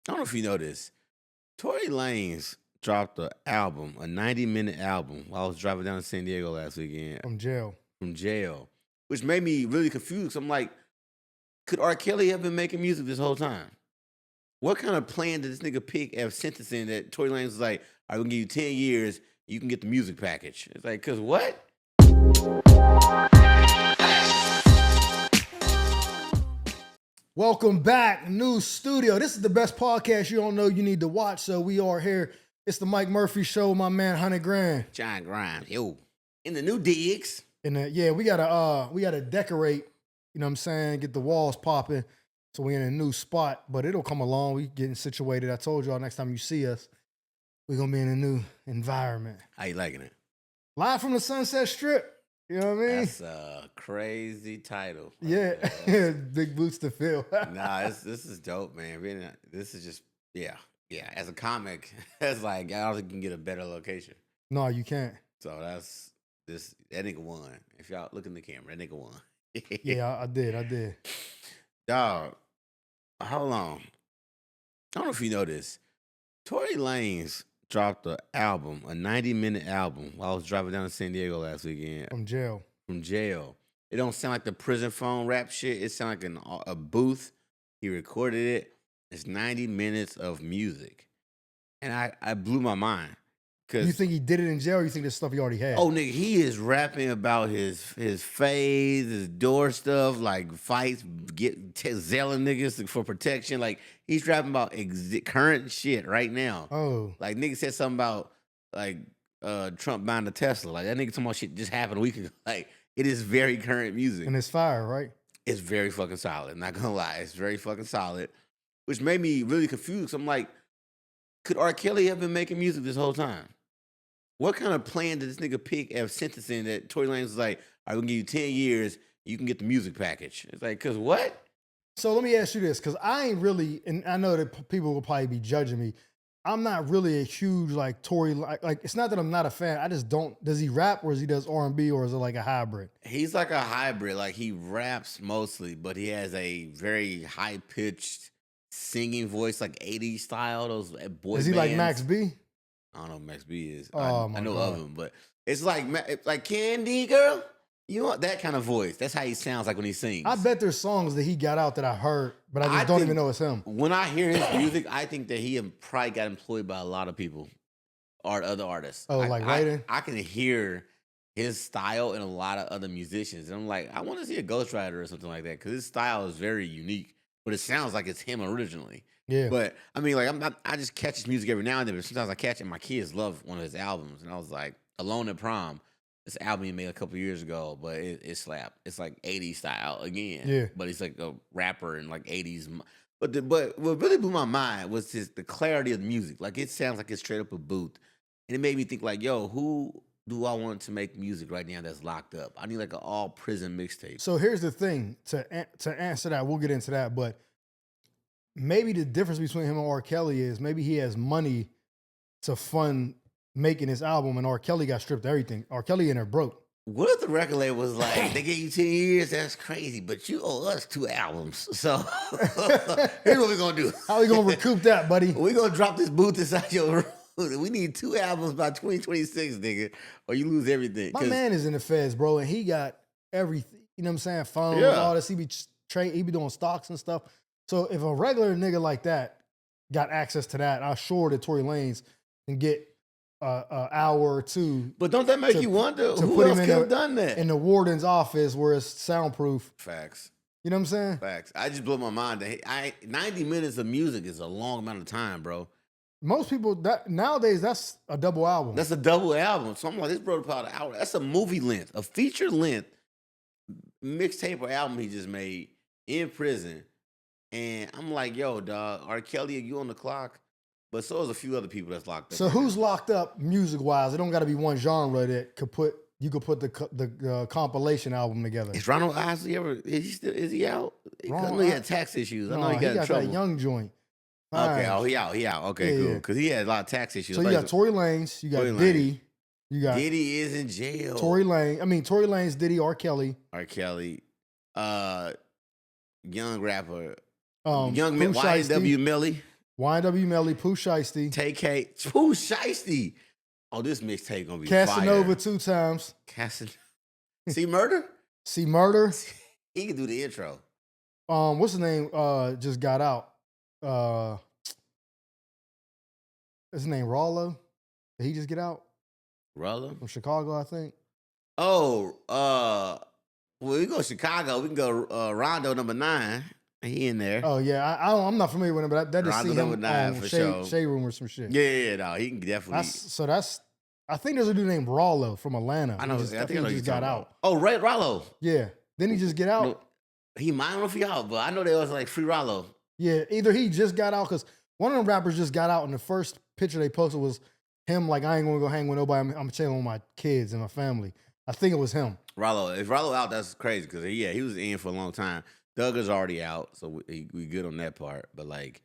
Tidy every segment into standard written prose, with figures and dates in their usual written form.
I don't know if you know this. Tory Lanez dropped an album, a 90-minute album, while I was driving down to San Diego last weekend From jail. from jail, which made me really confused. I'm like, could R. Kelly have been making music this whole time? What kind of plan did this nigga pick as sentencing that Tory Lanez was like, all right, we're going to give you 10 years, you can get the music package? It's like, because what? Welcome back, new studio. This is the best podcast you don't know you need to watch, so we are here. It's the Mike Murphy Show, my man, 100 Grand. John Grimes, yo. In the new digs. And yeah, we gotta decorate, you know what I'm saying, get the walls popping. So we're in a new spot, but it'll come along. We getting situated. I told y'all next time you see us, we're gonna be in a new environment. How you liking it? Live from the Sunset Strip. You know what I mean? That's a crazy title. Yeah, big boots to fill. Nah, this is dope, man. This is just, yeah. As a comic, it's like, I don't think you can get a better location. No, you can't. So that nigga won. If y'all look in the camera, that nigga won. Yeah, I did. Dog, hold on. I don't know if you know this. Tory Lanez dropped an album, a 90-minute album, while I was driving down to San Diego last weekend. From jail. It don't sound like the prison phone rap shit. It sound like a booth. He recorded it. It's 90 minutes of music. And I blew my mind. You think he did it in jail, or you think this stuff he already had? Oh, nigga, he is rapping about his phase, his door stuff, like fights, zelling niggas for protection. Like, he's rapping about current shit right now. Oh. Like, nigga said something about, like, Trump buying a Tesla. Like, that nigga talking about shit just happened a week ago. Like, it is very current music. And it's fire, right? It's very fucking solid. Not gonna lie. It's very fucking solid, which made me really confused. I'm like, could R. Kelly have been making music this whole time? What kind of plan did this nigga pick as sentencing that Tory Lanez was like, all right, we're going to give you 10 years, you can get the music package? It's like, because what? So let me ask you this, because I ain't really, and I know that people will probably be judging me, I'm not really a huge, like, Tory, like, it's not that I'm not a fan, I just don't, does he rap or does R&B or is it like a hybrid? He's like a hybrid. Like, he raps mostly, but he has a very high-pitched singing voice, like 80s style, those boy bands. Is he like Max B? I don't know who Max B is. Oh, I know of him, but it's like Candy Girl. You want that kind of voice. That's how he sounds like when he sings. I bet there's songs that he got out that I heard, but I don't even know it's him. When I hear his music, I think that he probably got employed by a lot of people or other artists. Oh, like writing? I can hear his style in a lot of other musicians. And I'm like, I want to see a ghostwriter or something like that because his style is very unique, but it sounds like it's him originally. Yeah. But I mean, like, I just catch his music every now and then, but sometimes I catch it. My kids love one of his albums. And I was like, Alone at Prom. This album he made a couple years ago, but it slapped. It's like 80s style again. Yeah. But he's like a rapper in like 80s. But what really blew my mind was the clarity of the music. Like, it sounds like it's straight up a booth. And it made me think like, yo, who do I want to make music right now that's locked up? I need like an all prison mixtape. So here's the thing, to answer that, we'll get into that, but maybe the difference between him and R. Kelly is maybe he has money to fund making his album, and R. Kelly got stripped of everything. R. Kelly in there broke. What if the record label was like, they gave you 10 years? That's crazy, but you owe us 2 albums. So here's what we're going to do. How we going to recoup that, buddy? We're going to drop this booth inside your room. We need 2 albums by 2026, nigga, or you lose everything. My man is in the feds, bro, and he got everything. You know what I'm saying? Phones, all this. He be doing stocks and stuff. So if a regular nigga like that got access to that, I'm sure that Tory Lanez can get an hour or two. But don't that make you wonder who else could have done that? In the warden's office where it's soundproof. Facts. You know what I'm saying? Facts. I just blew my mind. 90 minutes of music is a long amount of time, bro. Most people, nowadays, that's a double album. That's a double album. So I'm like, this bro about an hour. That's a movie length, a feature length mixtape or album he just made in prison. And I'm like, yo, dog, R. Kelly, you on the clock? But so is a few other people that's locked up. So who's locked up music-wise? It don't got to be one genre that you could put the compilation album together. Is Ronald Isley is he out? I know he had tax issues. I know he got in trouble. That young joint. Okay, he out. Okay, cool. Because he had a lot of tax issues. So you got Tory Lanez, you got Diddy. You got Diddy is in jail. Tory Lanez, Diddy, R. Kelly. Young rapper. Young YNW Millie. YNW Melly, Pooh Shiesty, TK, Pooh Shiesty. Oh, this mixtape gonna be Casanova fire. 2 times. See Murder? See Murder. He can do the intro. What's his name? Just got out. His name Rollo. Did he just get out? Rollo? From Chicago, I think. Oh, well, we go Chicago. We can go Rondo number 9. He in there. Oh yeah, I'm not familiar with him, but that just see him on Shade Room or some shit. Yeah, no, he can definitely. I think there's a dude named Rollo from Atlanta. I know. I think he just got out. Oh, Ray Rollo. Yeah, didn't he just get out? No, he might not be out, but I know there was like Free Rollo. Yeah, either he just got out because one of them rappers just got out, and the first picture they posted was him like, I ain't gonna go hang with nobody. I'm chilling with my kids and my family. I think it was him. Rollo. If Rollo out, that's crazy because he was in for a long time. Doug is already out, so we good on that part. But like,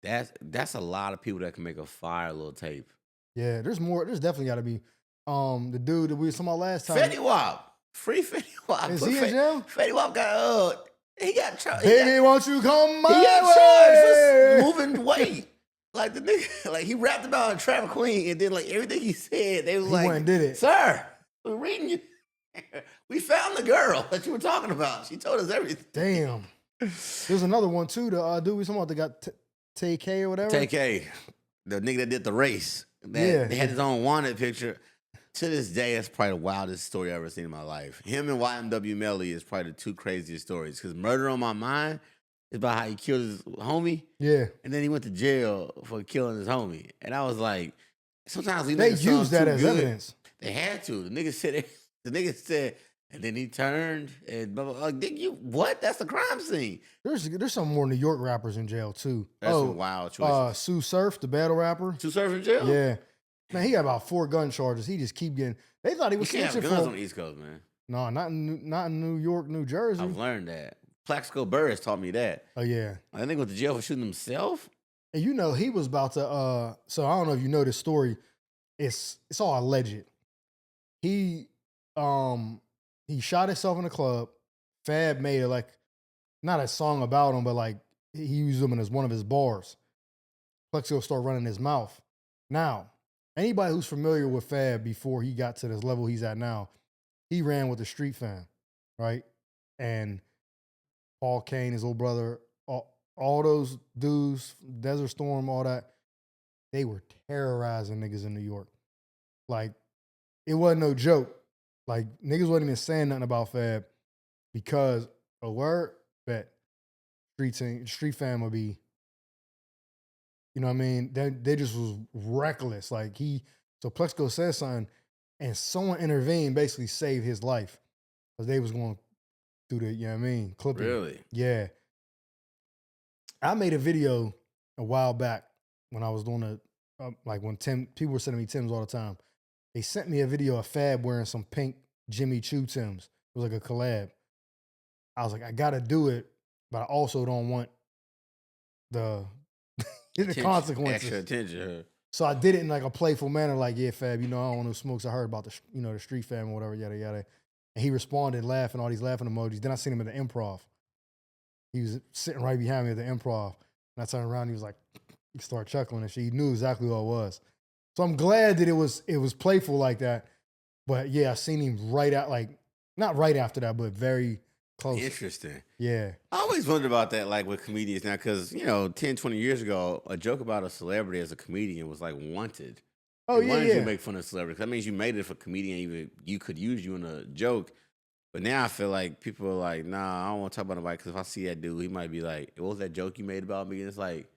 that's a lot of people that can make a fire little tape. Yeah, there's more. There's definitely got to be the dude that we were talking about last time. Fetty Wap, free Fetty Wap. Is he in jail? Fetty Wap got he got charged. Baby, won't you come my He got way? charged for moving weight. Like the nigga, like he rapped about Trapper Queen, and then like everything he said, they was He like, went and did it. "Sir, we're reading you. We found the girl that you were talking about. She told us everything." Damn. There's another one too. The dude we talking about that got TK or whatever. TK, the nigga that did the race. That had his own wanted picture. To this day, that's probably the wildest story I've ever seen in my life. Him and YNW Melly is probably the 2 craziest stories. Because Murder on My Mind is about how he killed his homie. Yeah. And then he went to jail for killing his homie. And I was like, sometimes they use that as evidence. They had to. The nigga said, and then he turned and blah, blah, blah. Like, what? That's the crime scene. There's some more New York rappers in jail too. That's some wild choices. Sue Surf, the battle rapper. Sue Surf in jail? Yeah. Man, he got about 4 gun charges. He just keep getting. They thought he was snitching for guns on the East Coast, man. No, not in New York, New Jersey. I've learned that. Plaxico Burr has taught me that. Oh yeah. I think he went to jail for shooting himself. And you know he was about to. So I don't know if you know this story. It's all alleged. He shot himself in the club. Fab made it like not a song about him, but like he used him as one of his bars. Plaxico started running his mouth. Now, anybody who's familiar with Fab before he got to this level he's at now, he ran with the Street Fam, right? And Paul Kane, his little brother, all those dudes, Desert Storm, all that, they were terrorizing niggas in New York. Like, it wasn't no joke. Like, niggas wasn't even saying nothing about Fab because a word that Street Fam would be, you know what I mean? They just was reckless. Like so Plexico said something and someone intervened, basically saved his life. Because they was going through the, you know what I mean? Clipping. Really? Yeah. I made a video a while back when I was doing like when people were sending me Timbs all the time. They sent me a video of Fab wearing some pink Jimmy Choo Timbs. It was like a collab. I was like, I gotta do it, but I also don't want the consequences. Extra attention. So I did it in like a playful manner, like, yeah, Fab, I don't want no smokes. I heard about the Street Fam or whatever, yada, yada. And he responded laughing, all these laughing emojis. Then I seen him at the Improv. He was sitting right behind me at the Improv. And I turned around, he was like, he started chuckling and shit. He knew exactly what it was. So I'm glad that it was playful like that. But yeah, I seen him right out, like, not right after that, but very close. Interesting. Yeah. I always wondered about that, like with comedians now, because, 10, 20 years ago, a joke about a celebrity as a comedian was like wanted. Oh, they wanted you yeah. to make fun of celebrities. That means you made it if a comedian even you could use you in a joke. But now I feel like people are like, nah, I don't want to talk about nobody because if I see that dude, he might be like, what was that joke you made about me? And it's like,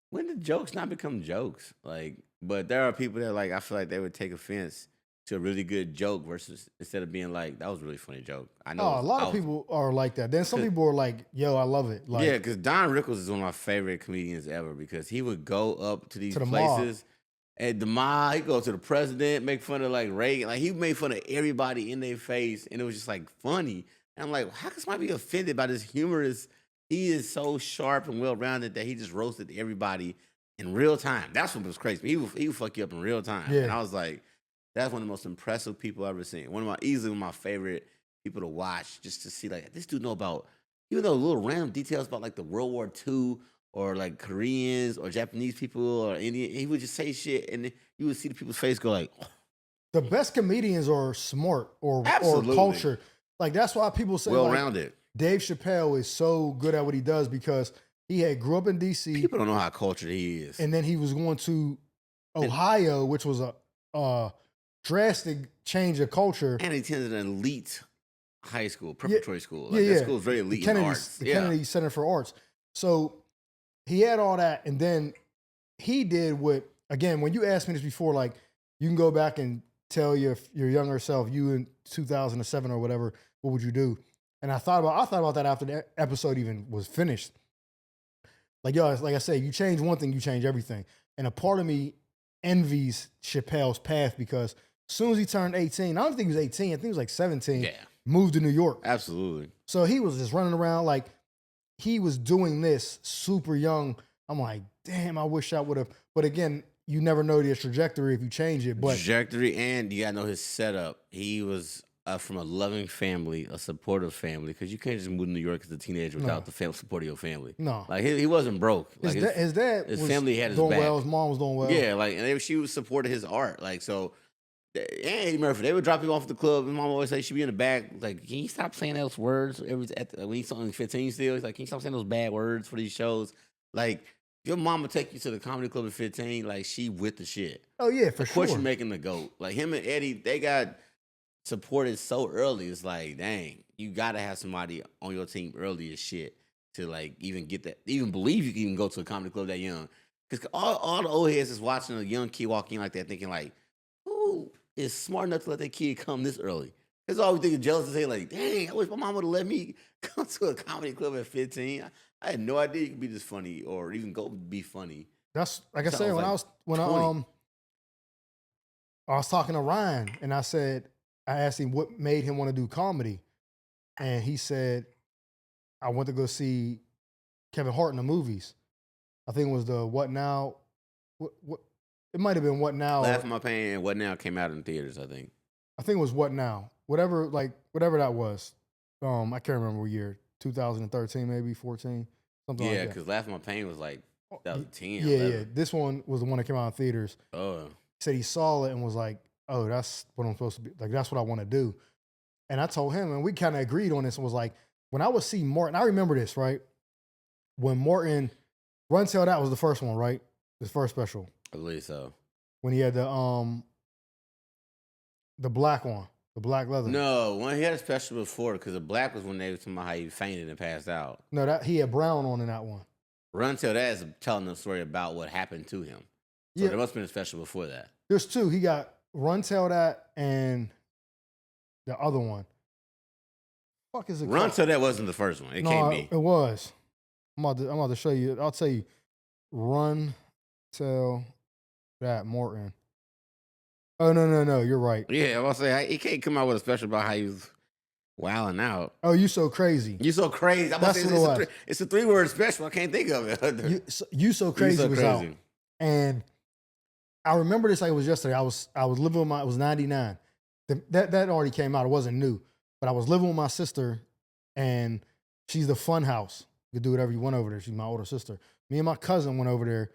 when did jokes not become jokes? Like, but there are people that like, I feel like they would take offense to a really good joke versus instead of being like, that was a really funny joke. I know a lot of people are like that. Then some people are like, yo, I love it. Like, yeah, because Don Rickles is one of my favorite comedians ever because he would go up to these To the places at the mall. He'd go to the president, make fun of like Reagan. Like he made fun of everybody in their face, and it was just like funny. And I'm like, how can somebody be offended by this humorous? He is so sharp and well-rounded that he just roasted everybody in real time. That's what was crazy. He would fuck you up in real time. Yeah. And I was like, that's one of the most impressive people I've ever seen. Easily one of my favorite people to watch, just to see like this dude know about, even though little random details about like the World War II or like Koreans or Japanese people or Indian. He would just say shit, and then you would see the people's face go like, the best comedians are smart or Absolutely. culture. Like that's why people say well like, rounded. Dave Chappelle is so good at what he does because he grew up in DC. People don't know how cultured he is. And then he was going to Ohio, which was a drastic change of culture. And he attended an elite high school, preparatory school. Like, that school is very elite in arts. The Kennedy Center for Arts. So he had all that, and then he did what, again, when you asked me this before, like, you can go back and tell your younger self, you in 2007 or whatever, what would you do? And I thought about that after the episode even was finished. Like, yo, like I said, you change one thing, you change everything. And a part of me envies Chappelle's path because as soon as he turned 18, I don't think he was 18, I think he was like 17, moved to New York. Absolutely. So he was just running around like he was doing this super young. I'm like, damn, I wish I would have. But again, you never know the trajectory if you change it. But trajectory, and you got to know his setup. He was from a loving family, a supportive family, because you can't just move to New York as a teenager without the support of your family. No. Like, he wasn't broke. Like, his dad his was family had his doing back. well. His mom was doing well. Yeah, like, and she was supporting his art. Like, so, and Eddie Murphy, they would drop him off at the club. His mom always say she'd be in the back. Like, can you stop saying those words? When he's only 15 still, he's like, can you stop saying those bad words for these shows? Like, your mom would take you to the comedy club at 15, like, she with the shit. Oh, yeah, for of course sure. you're making the GOAT. Like, him and Eddie, they got supported so early. It's like, dang, you got to have somebody on your team early as shit to, like, even get that, even believe you can even go to a comedy club that young. Because all the old heads is watching a young kid walk in like that thinking, like, who is smart enough to let that kid come this early? That's all we think of jealous to say, like, dang, I wish my mom would have let me come to a comedy club at 15. I had no idea you could be this funny or even go be funny. That's like I said, when I was talking to Ryan and I asked him what made him want to do comedy. And he said, I went to go see Kevin Hart in the movies. I think it was the What Now? What it might have been What Now. Laugh at My Pain and What Now came out in theaters, I think. I think it was What Now. Whatever that was. I can't remember what year. 2013, maybe 14, something like that. Yeah, because Laugh at My Pain was like 2010. Yeah. This one was the one that came out in theaters. Oh. He said he saw it and was like, oh, that's what I'm supposed to be. Like, that's what I want to do. And I told him, and we kind of agreed on this and was like, when I would see Martin, I remember this, right? When Martin, Run Tell That was the first one, right? His first special. I believe so. When he had the black one. The black leather. No, when he had a special before, because the black was when they were talking about how he fainted and passed out. No, that he had brown on in that one. Run Till That is telling the story about what happened to him. So there must have been a special before that. There's two. He got Run Tell That and the other one. Fuck is it Run called? Till That wasn't the first one. It can't be. It was. I'm about to show you. I'll tell you. Run Tell That Morton. Oh, no. You're right. Yeah, I was say he can't come out with a special about how he was wilding out. Oh, You So Crazy. You So Crazy. That's what it was. It's a 3-word special. I can't think of it. You So Crazy was out. And I remember this like it was yesterday. I was living with it was 99. That already came out. It wasn't new. But I was living with my sister, and she's the fun house. You could do whatever you want over there. She's my older sister. Me and my cousin went over there,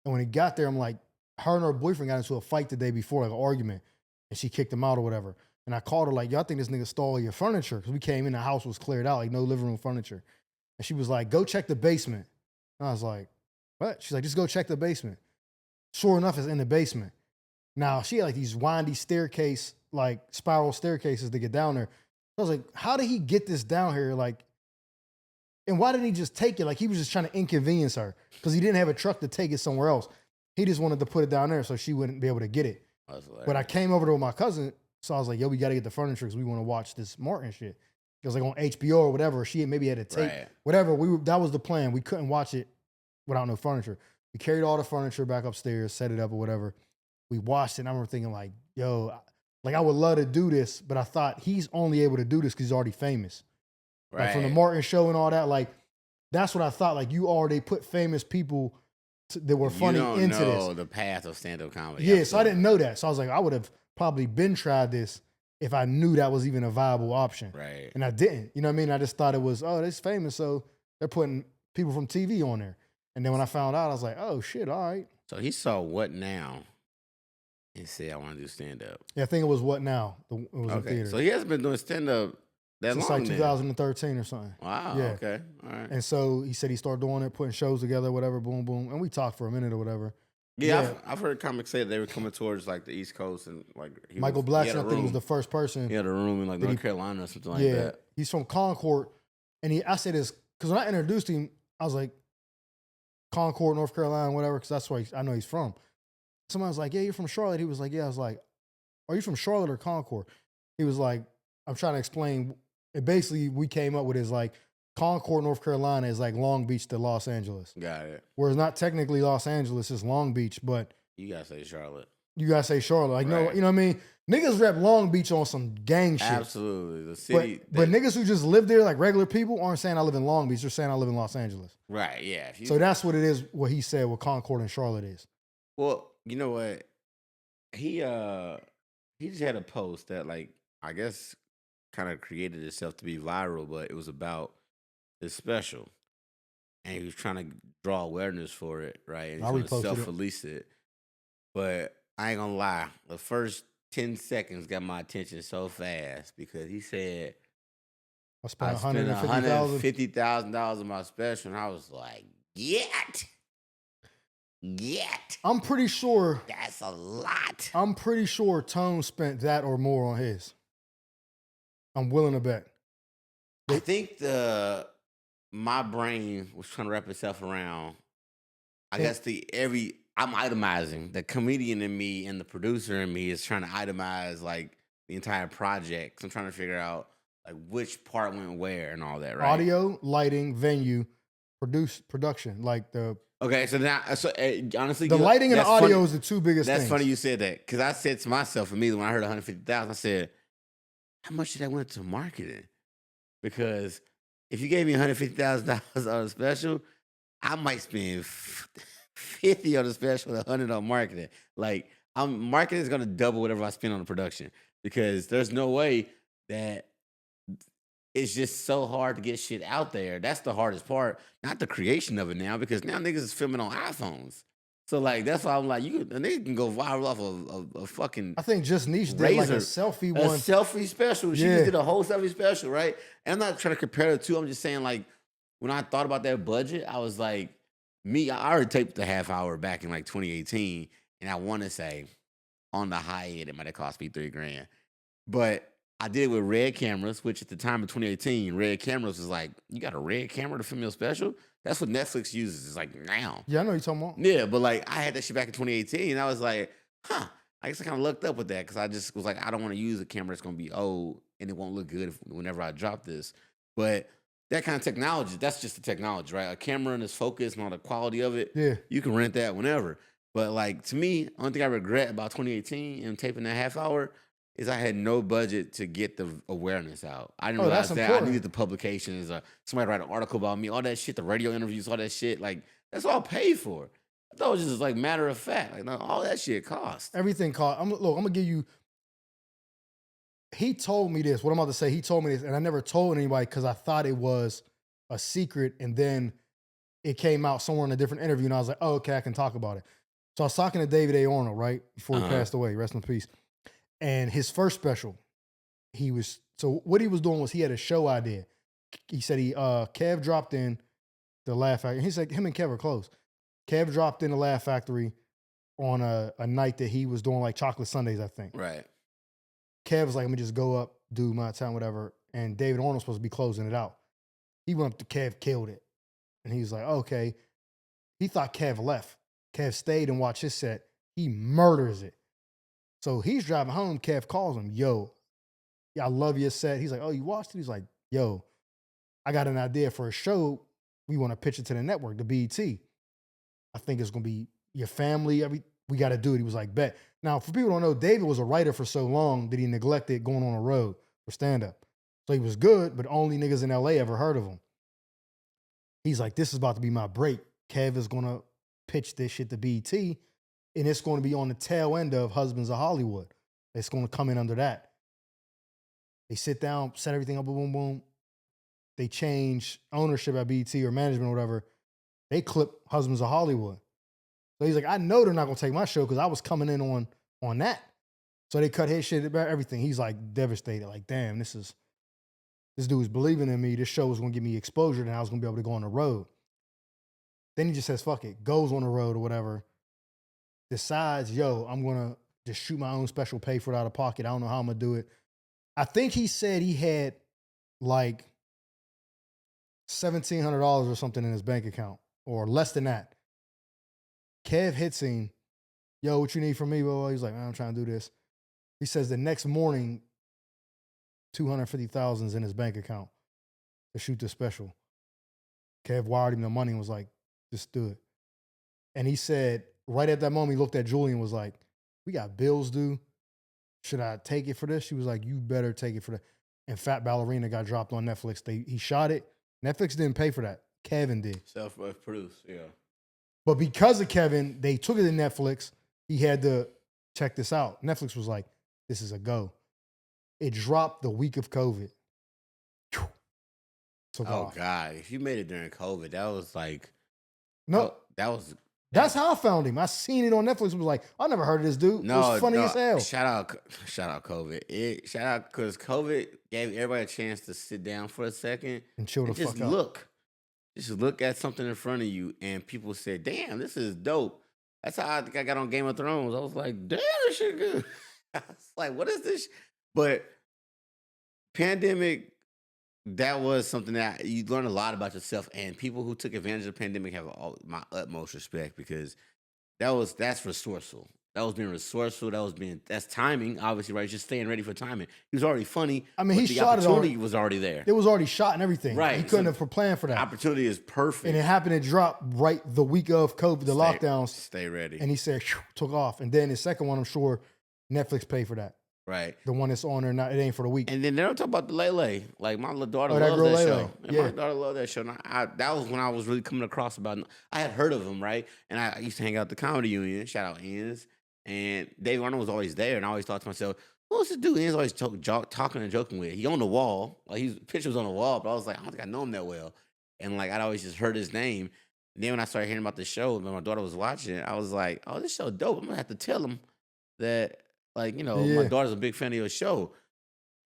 and when he got there, I'm like, her and her boyfriend got into a fight the day before, like an argument, and she kicked him out or whatever. And I called her like, yo, I think this nigga stole your furniture. Because we came in, the house was cleared out, like no living room furniture. And she was like, go check the basement. And I was like, what? She's like, just go check the basement. Sure enough, it's in the basement. Now, she had like these windy staircase, like spiral staircases to get down there. I was like, how did he get this down here? Like, and why didn't he just take it? Like, he was just trying to inconvenience her because he didn't have a truck to take it somewhere else. He just wanted to put it down there so she wouldn't be able to get it. But I came over to my cousin, so I was like, yo, we got to get the furniture because we want to watch this Martin shit. It was like on HBO or whatever. She maybe had a tape, whatever. That was the plan. We couldn't watch it without no furniture. We carried all the furniture back upstairs, set it up or whatever. We watched it, and I remember thinking like, yo, like I would love to do this, but I thought he's only able to do this because he's already famous. Right. Like from the Martin show and all that, like that's what I thought. Like you already put famous people that were funny into this. The path of stand-up comedy. Yeah, so I didn't know that. So I was like, I would have probably been tried this if I knew that was even a viable option. Right. And I didn't. You know what I mean? I just thought it was, oh, that's famous, so they're putting people from TV on there. And then when I found out, I was like, oh shit, all right. So he saw What Now and said, I want to do stand up. Yeah, I think it was What Now? It was in theater. So he hasn't been doing stand up that Since long like 2013 or something. Wow. Yeah. Okay. All right. And so he said he started doing it, putting shows together, whatever, boom, boom. And we talked for a minute or whatever. Yeah, I've heard comics say that they were coming towards like the East Coast and like Michael Blackson, I think, was the first person. He had a room in like North Carolina or something like that. He's from Concord. And I said this because when I introduced him, I was like, Concord, North Carolina, whatever, because that's where I know he's from. Somebody was like, yeah, you're from Charlotte. He was like, yeah. I was like, are you from Charlotte or Concord? He was like, I'm trying to explain. It basically, we came up with is like, Concord, North Carolina is like Long Beach to Los Angeles. Got it. Whereas not technically Los Angeles, it's Long Beach, but you gotta say Charlotte. You gotta say Charlotte. Like, no, you know what I mean? Niggas rep Long Beach on some gang shit. Absolutely. The city. But niggas who just live there, like regular people, aren't saying I live in Long Beach. They're saying I live in Los Angeles. Right, yeah. So that's what it is, what he said, what Concord and Charlotte is. Well, you know what? He just had a post that, like, I guess kind of created itself to be viral, but it was about his special. And he was trying to draw awareness for it, right? And he's going to self-release it. But I ain't gonna lie, the first 10 seconds got my attention so fast because he said, I spent $150,000 on my special, and I was like, Yet. I'm pretty sure. That's a lot. I'm pretty sure Tone spent that or more on his. I'm willing to bet. I think my brain was trying to wrap itself around. I guess I'm itemizing. The comedian in me and the producer in me is trying to itemize like the entire project. So I'm trying to figure out like which part went where and all that, right? Audio, lighting, venue, production, like the. Okay, so now, honestly, the lighting and the audio is the two biggest things. That's funny you said that because I said to myself, immediately when I heard 150,000, I said, how much did that went to marketing? Because if you gave me $150,000 on a special, I might spend 50 on the special, 100 on marketing. Like, marketing is gonna double whatever I spend on the production because there's no way that it's just so hard to get shit out there. That's the hardest part, not the creation of it now, because now niggas is filming on iPhones. So like that's why I'm like, a nigga can go viral off of a fucking. I think Just Niche did like a selfie one. A selfie special. She just did a whole selfie special, right? And I'm not trying to compare the two. I'm just saying like when I thought about that budget, I was like, I already taped the half hour back in like 2018, and I want to say on the high end it might have cost me $3,000, but I did it with Red cameras, which at the time of 2018, Red cameras was like, you got a Red camera to film your special? That's what Netflix uses. It's like now. Yeah, I know what you're talking about. Yeah, but like I had that shit back in 2018, and I was like, I guess I kind of lucked up with that because I just was like, I don't want to use a camera that's going to be old and it won't look good whenever I drop this. But that kind of technology, that's just the technology, right? A camera and its focus and all the quality of it, you can rent that whenever. But like to me, the only thing I regret about 2018 and taping that half hour is I had no budget to get the awareness out. I didn't realize that. Important. I needed the publications or somebody write an article about me, all that shit, the radio interviews, all that shit. Like, that's all paid for. I thought it was just like matter of fact. Like, no, all that shit cost. Everything cost. I'm going to give you. He told me this. What I'm about to say, he told me this, and I never told anybody because I thought it was a secret. And then it came out somewhere in a different interview, and I was like, oh, okay, I can talk about it. So I was talking to David A. Arnold, right? Before he passed away. Rest in peace. And his first special, what he was doing was he had a show idea. He said Kev dropped in the Laugh Factory. He said him and Kev are close. Kev dropped in the Laugh Factory on a night that he was doing like chocolate sundaes, I think. Right. Kev was like, let me just go up, do my time, whatever. And David Arnold was supposed to be closing it out. He went up to Kev, killed it. And he was like, okay. He thought Kev left. Kev stayed and watched his set. He murders it. So he's driving home. Kev calls him, yo, I love your set. He's like, oh, you watched it? He's like, yo, I got an idea for a show. We want to pitch it to the network, the BET. I think it's going to be your family. We got to do it. He was like, bet. Now, for people who don't know, David was a writer for so long that he neglected going on a road for stand-up. So he was good, but only niggas in LA ever heard of him. He's like, this is about to be my break. Kev is going to pitch this shit to BET. And it's going to be on the tail end of Husbands of Hollywood. It's going to come in under that. They sit down, set everything up, boom, boom, boom. They change ownership at BET or management or whatever. they clipped Husbands of Hollywood. So he's like, I know they're not gonna take my show because I was coming in on that. So they cut his shit about everything. He's like devastated, like, damn, this dude was believing in me. This show was gonna give me exposure, and I was gonna be able to go on the road. Then he just says, fuck it, goes on the road or whatever. Decides, yo, I'm gonna just shoot my own special, pay for it out of pocket. I don't know how I'm gonna do it. I think he said he had like $1,700 or something in his bank account, or less than that. Kev hits him, yo, what you need from me? Well, he's like, man, I'm trying to do this. He says the next morning, 250,000 is in his bank account to shoot the special. Kev wired him the money and was like, just do it. And he said, right at that moment, he looked at Julie and was like, we got bills due. Should I take it for this? She was like, you better take it for that. And Fat Ballerina got dropped on Netflix. He shot it. Netflix didn't pay for that. Kevin did. Self-produced, yeah. But because of Kevin, they took it to Netflix. He had to check this out. Netflix was like, this is a go. It dropped the week of COVID. Took off. God. If you made it during COVID, that was like... No. That's how I found him. I seen it on Netflix. Was like, I never heard of this dude. No, it was funny as hell. Shout out COVID. Shout out because COVID gave everybody a chance to sit down for a second and chill the fuck out. Just look at something in front of you, and people said, "Damn, this is dope." That's how I think I got on Game of Thrones. I was like, "Damn, this shit good." I was like, "What is this?" But pandemic. That was something that you learn a lot about yourself, and people who took advantage of the pandemic have my utmost respect because that's resourceful. That was being resourceful. That's timing, obviously, right? Just staying ready for timing. He was already funny. I mean, he shot it. Opportunity was already there. It was already shot and everything. Right. He couldn't have planned for that. Opportunity is perfect. And it happened to drop right the week of COVID, the lockdowns. Stay ready. And he said, took off. And then his second one, I'm sure Netflix paid for that. Right. The one that's on there now, it ain't for the week. And then they don't talk about the Lele. Like, my little daughter loves that show. My daughter loved that show. And that was when I was really coming across about it. I had heard of him, right? And I used to hang out at the Comedy Union. Shout out Enz. And Dave Arnold was always there. And I always thought to myself, what's this dude Enz always talking and joking with? He on the wall. Like, his picture was on the wall. But I was like, I don't think I know him that well. And, like, I'd always just heard his name. And then when I started hearing about the show, when my daughter was watching it, I was like, oh, this show dope. I'm going to have to tell him that, like, you know, my daughter's a big fan of your show.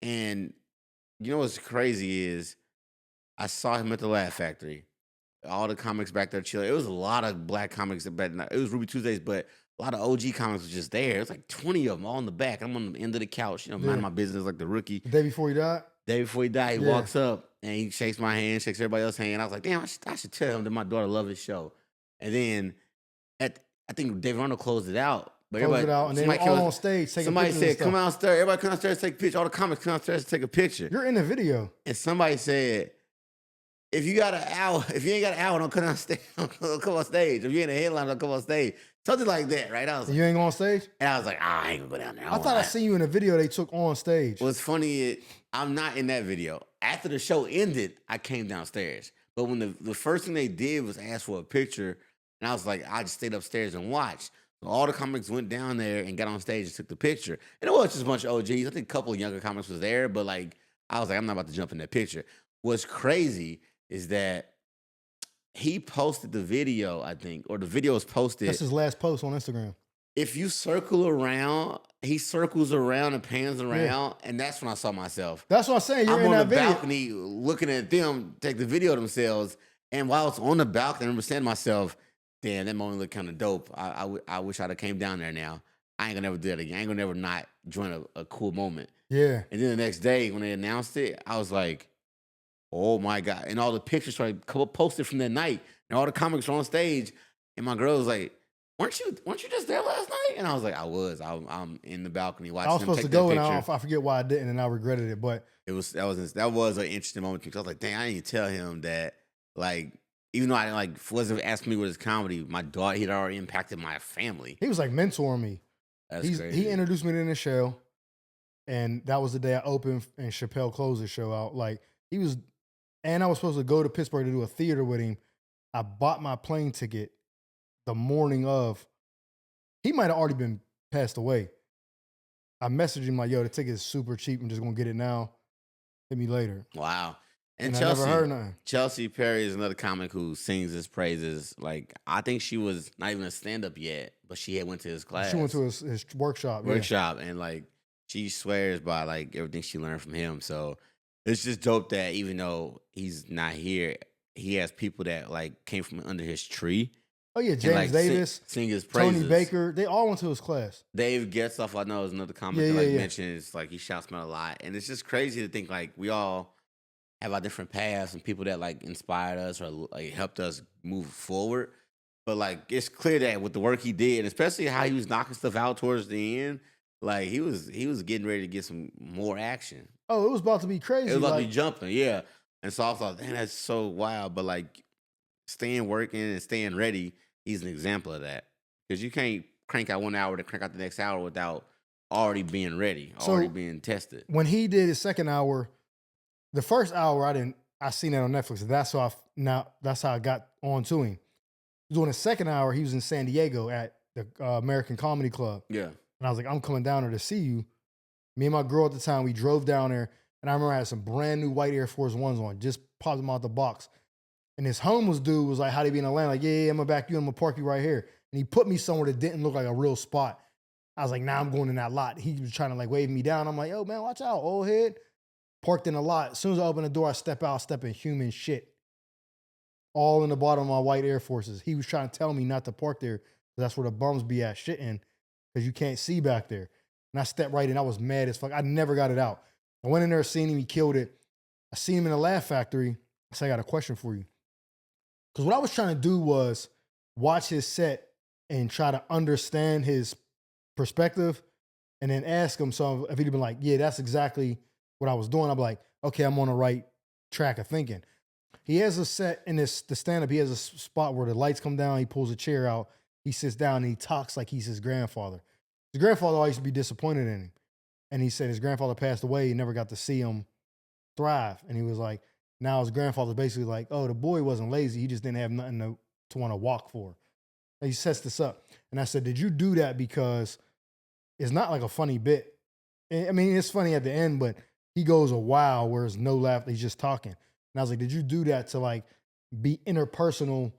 And you know what's crazy is I saw him at the Laugh Factory. All the comics back there chilling. It was a lot of black comics. It was Ruby Tuesdays, but a lot of OG comics was just there. It was like 20 of them all in the back. I'm on the end of the couch, minding my business like the rookie. The day before he died? Day before he died, he walks up and he shakes my hand, shakes everybody else's hand. I was like, damn, I should tell him that my daughter loves his show. And then I think Dave Arnold closed it out. But close it out, and then all on stage taking somebody pictures. Said, come downstairs. Everybody come downstairs to take a picture. All the comics come downstairs to take a picture. You're in the video. And somebody said, if you ain't got an hour, don't come downstairs. Don't come on stage. If you ain't a headline, don't come on stage. Something like that, right? I was like, you ain't going on stage? And I was like, I ain't gonna go down there. I thought I seen you in a video they took on stage. What's funny is I'm not in that video. After the show ended, I came downstairs. But when the first thing they did was ask for a picture, and I was like, I just stayed upstairs and watched. So all the comics went down there and got on stage and took the picture. And it was just a bunch of OGs. I think a couple of younger comics was there, but like I was like, I'm not about to jump in that picture. What's crazy is that he posted the video, I think, or the video was posted. That's his last post on Instagram. If you circle around, he circles around and pans around, and that's when I saw myself. That's what I'm saying. You're I'm in on that the video. balcony looking at them take the video of themselves, and while I was on the balcony, I remember saying to myself, damn, that moment looked kind of dope. I wish I'd have came down there now. I ain't gonna never do that again. I ain't gonna never not join a cool moment. Yeah. And then the next day when they announced it, I was like, oh my God. And all the pictures started posted from that night. And all the comics were on stage. And my girl was like, weren't you just there last night? And I was like, I was. I'm in the balcony watching. I was them supposed take to go, that and picture. I forget why I didn't, and I regretted it. But that was an interesting moment because I was like, dang, I didn't tell him that. Like, even though I wasn't asking me what his comedy, my daughter, he'd already impacted my family. He was like mentoring me. That's crazy. He introduced me to the show, and that was the day I opened and Chappelle closed the show out. Like he was, and I was supposed to go to Pittsburgh to do a theater with him. I bought my plane ticket the morning of. He might have already been passed away. I messaged him like, yo, the ticket is super cheap. I'm just gonna get it now. Hit me later. Wow. And I never heard nothing. Chelsea Perry is another comic who sings his praises. Like, I think she was not even a stand-up yet, but she had went to his class. She went to his workshop. And like she swears by like everything she learned from him. So it's just dope that even though he's not here, he has people that like came from under his tree. Oh yeah, James Davis, sing his praises. Tony Baker, they all went to his class. Dave Getzoff, I know, is another comic that mentions like he shouts him out a lot, and it's just crazy to think like we all have our different paths and people that like inspired us or like helped us move forward. But like it's clear that with the work he did, and especially how he was knocking stuff out towards the end, like he was getting ready to get some more action. Oh, it was about to be crazy. It was about to be jumping, yeah. And so I thought, damn, that's so wild. But like staying working and staying ready, he's an example of that. Because you can't crank out 1 hour to crank out the next hour without already being ready, already being tested. When he did his second hour, the first hour I seen that on Netflix. That's how I got on to him. Doing the second hour, he was in San Diego at the American Comedy Club. Yeah. And I was like, I'm coming down there to see you. Me and my girl at the time, we drove down there, and I remember I had some brand new white Air Force Ones on, just popped them out the box. And this homeless dude was like, how'd he be in Atlanta? Like, yeah, I'm gonna back you, I'm gonna park you right here. And he put me somewhere that didn't look like a real spot. I was like, nah, I'm going in that lot. He was trying to like wave me down. I'm like, yo, man, watch out, old head. Parked in a lot. As soon as I open the door, I step in human shit. All in the bottom of my white Air Forces. He was trying to tell me not to park there. That's where the bums be at shitting, because you can't see back there. And I stepped right in. I was mad as fuck. I never got it out. I went in there, seen him, he killed it. I seen him in the Laugh Factory. I said, I got a question for you. Because what I was trying to do was watch his set and try to understand his perspective and then ask him some, if he'd been like, yeah, that's exactly what I was doing. I'd be like, okay, I'm on the right track of thinking. He has a set in the stand-up, he has a spot where the lights come down, he pulls a chair out, he sits down and he talks like he's his grandfather. His grandfather always used to be disappointed in him. And he said his grandfather passed away, he never got to see him thrive. And he was like, now his grandfather's basically like, oh, the boy wasn't lazy, he just didn't have nothing to want to walk for. And he sets this up. And I said, did you do that because it's not like a funny bit? I mean, it's funny at the end, but he goes a while where there's no laugh, he's just talking. And I was like, did you do that to like be interpersonal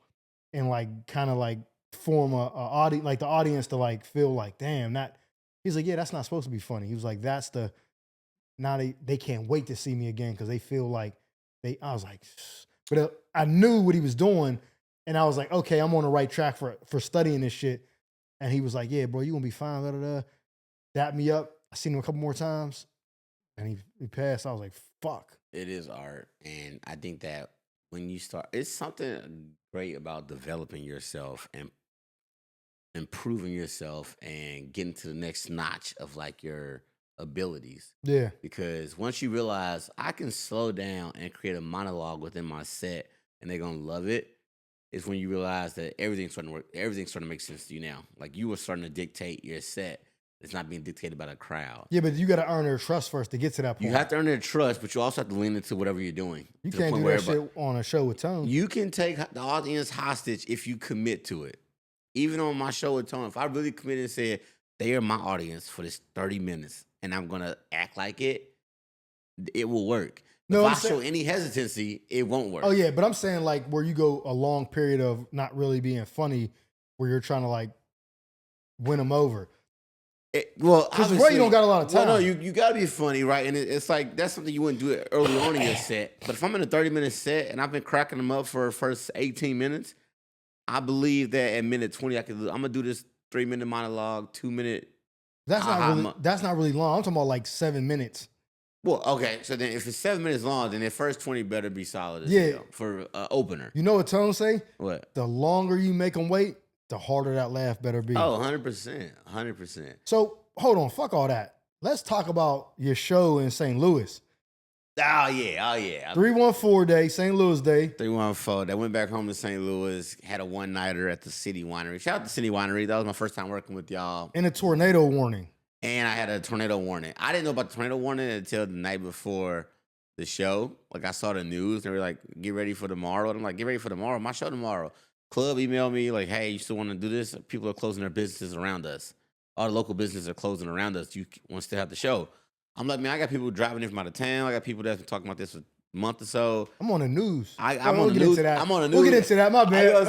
and like kind of like form a audience, like the audience to like feel like, damn, that. He's like, yeah, that's not supposed to be funny. He was like, that's the, now they can't wait to see me again because they feel like I was like, but I knew what he was doing. And I was like, okay, I'm on the right track for studying this shit. And he was like, yeah, bro, you gonna be fine, Dapped me up. I seen him a couple more times and he passed. I was like, fuck. It is art. And I think that when you start, it's something great about developing yourself and improving yourself and getting to the next notch of like your abilities. Yeah. Because once you realize I can slow down and create a monologue within my set and they're gonna love it, is when you realize that everything's starting to work, everything's starting to make sense to you now. Like you were starting to dictate your set. It's not being dictated by the crowd. Yeah, but you got to earn their trust first to get to that point. You have to earn their trust, but you also have to lean into whatever you're doing. You can't do that shit on a show with Tone. You can take the audience hostage if you commit to it. Even on my show with Tone, if I really committed and said, they are my audience for this 30 minutes and I'm going to act like it will work. No, if I show any hesitancy, it won't work. Oh, yeah, but I'm saying like where you go a long period of not really being funny, where you're trying to like win them over. Well, because you don't got a lot of time. Well, no, you got to be funny, right? And it's like that's something you wouldn't do it early on in your set. But if I'm in a 30-minute set and I've been cracking them up for the first 18 minutes, I believe that at minute 20, I'm gonna do this 3-minute monologue, 2-minute. That's not really long. I'm talking about like 7 minutes. Well, okay. So then, if it's 7 minutes long, then the first 20 better be solid as hell for opener. You know what Tone say? What? The longer you make them wait, the harder that laugh better be. Oh, 100%. 100%. So, hold on. Fuck all that. Let's talk about your show in St. Louis. Oh, yeah. 314 day, St. Louis day. 314. I went back home to St. Louis, had a one-nighter at the City Winery. Shout out to City Winery. That was my first time working with y'all. And a tornado warning. And I had a tornado warning. I didn't know about the tornado warning until the night before the show. Like, I saw the news. And they were like, get ready for tomorrow. And I'm like, get ready for tomorrow? My show tomorrow. Club emailed me like, hey, you still want to do this? People are closing their businesses around us. All the local businesses are closing around us. You want to still have the show? I'm like, man, I got people driving in from out of town. I got people that's been talking about this for month or so. I'm on the news. I'm on the news. I'm on the news. We'll get into that. My bad.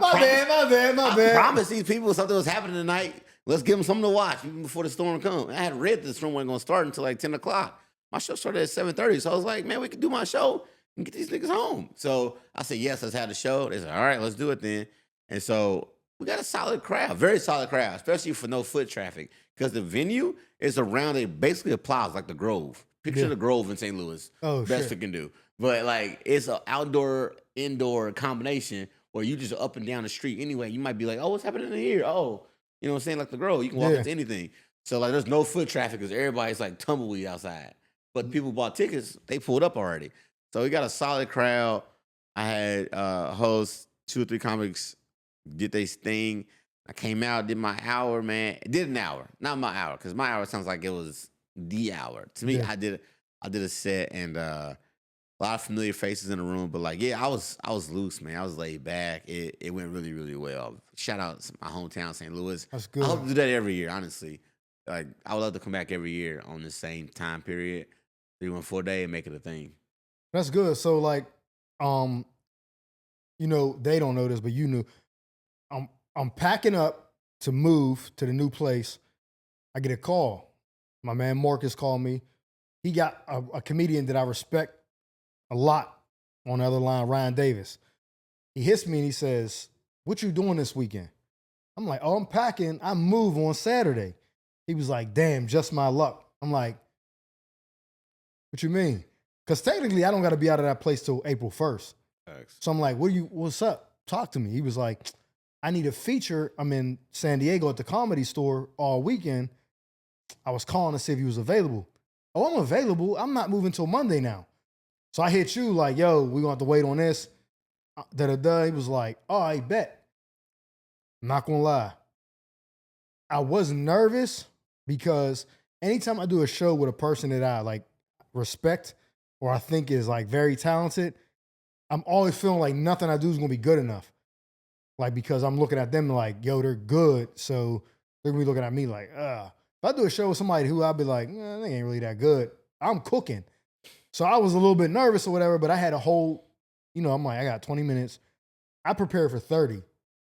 My bad. I promised these people something was happening tonight. Let's give them something to watch even before the storm comes. I had read this storm wasn't going to start until like 10 o'clock. My show started at 7:30. So I was like, man, we can do my show and get these niggas home. So I said, yes, let's have the show. They said, all right, let's do it then. And so we got a solid crowd, very solid crowd, especially for no foot traffic. Because the venue is around it, basically a plaza like the Grove. Picture the Grove in St. Louis. Oh, best we can do. But like it's an outdoor, indoor combination where you just up and down the street anyway. You might be like, oh, what's happening in here? Oh, you know what I'm saying? Like the Grove. You can walk into anything. So like there's no foot traffic because everybody's like tumbleweed outside. But people bought tickets, they pulled up already. So we got a solid crowd. I had hosts, 2 or 3 comics did their thing. I came out, did my hour, man. Did an hour, not my hour, because my hour sounds like it was the hour. To me, I did a set and a lot of familiar faces in the room. But like, yeah, I was loose, man. I was laid back. It went really, really well. Shout out to my hometown, St. Louis. That's good. I hope to do that every year, honestly. Like, I would love to come back every year on the same time period, 3-1-4 day, and make it a thing. That's good. So like, you know, they don't know this, but you knew. I'm packing up to move to the new place. I get a call. My man Marcus called me. He got a comedian that I respect a lot on the other line, Ryan Davis. He hits me and he says, "What you doing this weekend?" I'm like, "Oh, I'm packing. I move on Saturday." He was like, "Damn, just my luck." I'm like, "What you mean?" Because technically I don't got to be out of that place till April 1st. Thanks. So I'm like, what's up? Talk to me. He was like, "I need a feature. I'm in San Diego at the Comedy Store all weekend. I was calling to see if he was available." "Oh, I'm available. I'm not moving till Monday now." So I hit you like, "Yo, we're going to have to wait on this." He was like, "Oh, I bet." I'm not going to lie. I was nervous because anytime I do a show with a person that I like respect or I think is like very talented, I'm always feeling like nothing I do is going to be good enough. Like, because I'm looking at them like, yo, they're good. So they're going to be looking at me like, ugh. If I do a show with somebody who I'll be like, they ain't really that good. I'm cooking. So I was a little bit nervous or whatever, but I had a whole, I'm like, I got 20 minutes. I prepared for 30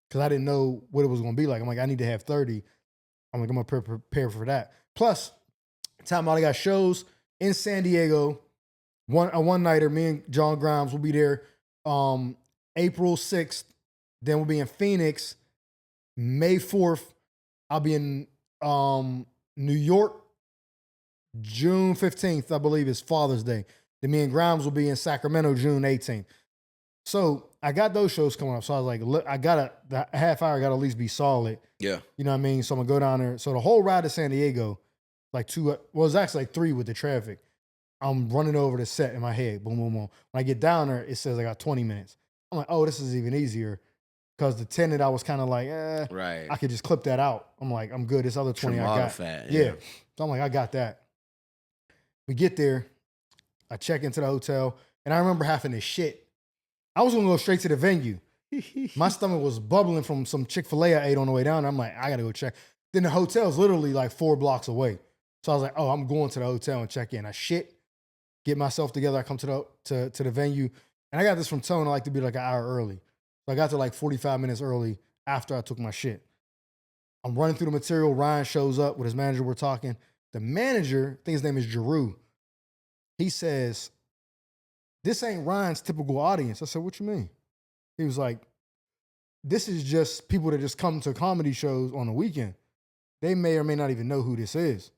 because I didn't know what it was going to be like. I'm like, I need to have 30. I'm like, I'm going to prepare for that. Plus, time out, I got shows in San Diego. A one-nighter, me and John Grimes will be there April 6th. Then we'll be in Phoenix May 4th. I'll be in New York June 15th, I believe is Father's Day. Then me and Grimes will be in Sacramento June 18th. So I got those shows coming up. So I was like, look, the half hour got to at least be solid. Yeah. You know what I mean? So I'm going to go down there. So the whole ride to San Diego, it's actually like 3 with the traffic. I'm running over the set in my head. Boom, boom, boom. When I get down there, it says I got 20 minutes. I'm like, oh, this is even easier. Because the 10 that I was kind of like, right. I could just clip that out. I'm like, I'm good. This other 20 I got. Fat, yeah. So I'm like, I got that. We get there. I check into the hotel. And I remember having to shit. I was going to go straight to the venue. My stomach was bubbling from some Chick-fil-A I ate on the way down. I'm like, I got to go check. Then the hotel's literally like 4 blocks away. So I was like, oh, I'm going to the hotel and check in. I shit. Get myself together. I come to the venue. And I got this from Tone. I like to be like an hour early. So I got to like 45 minutes early after I took my shit. I'm running through the material. Ryan shows up with his manager. We're talking. The manager, I think his name is Giroux. He says, "This ain't Ryan's typical audience." I said, "What you mean?" He was like, "This is just people that just come to comedy shows on the weekend. They may or may not even know who this is."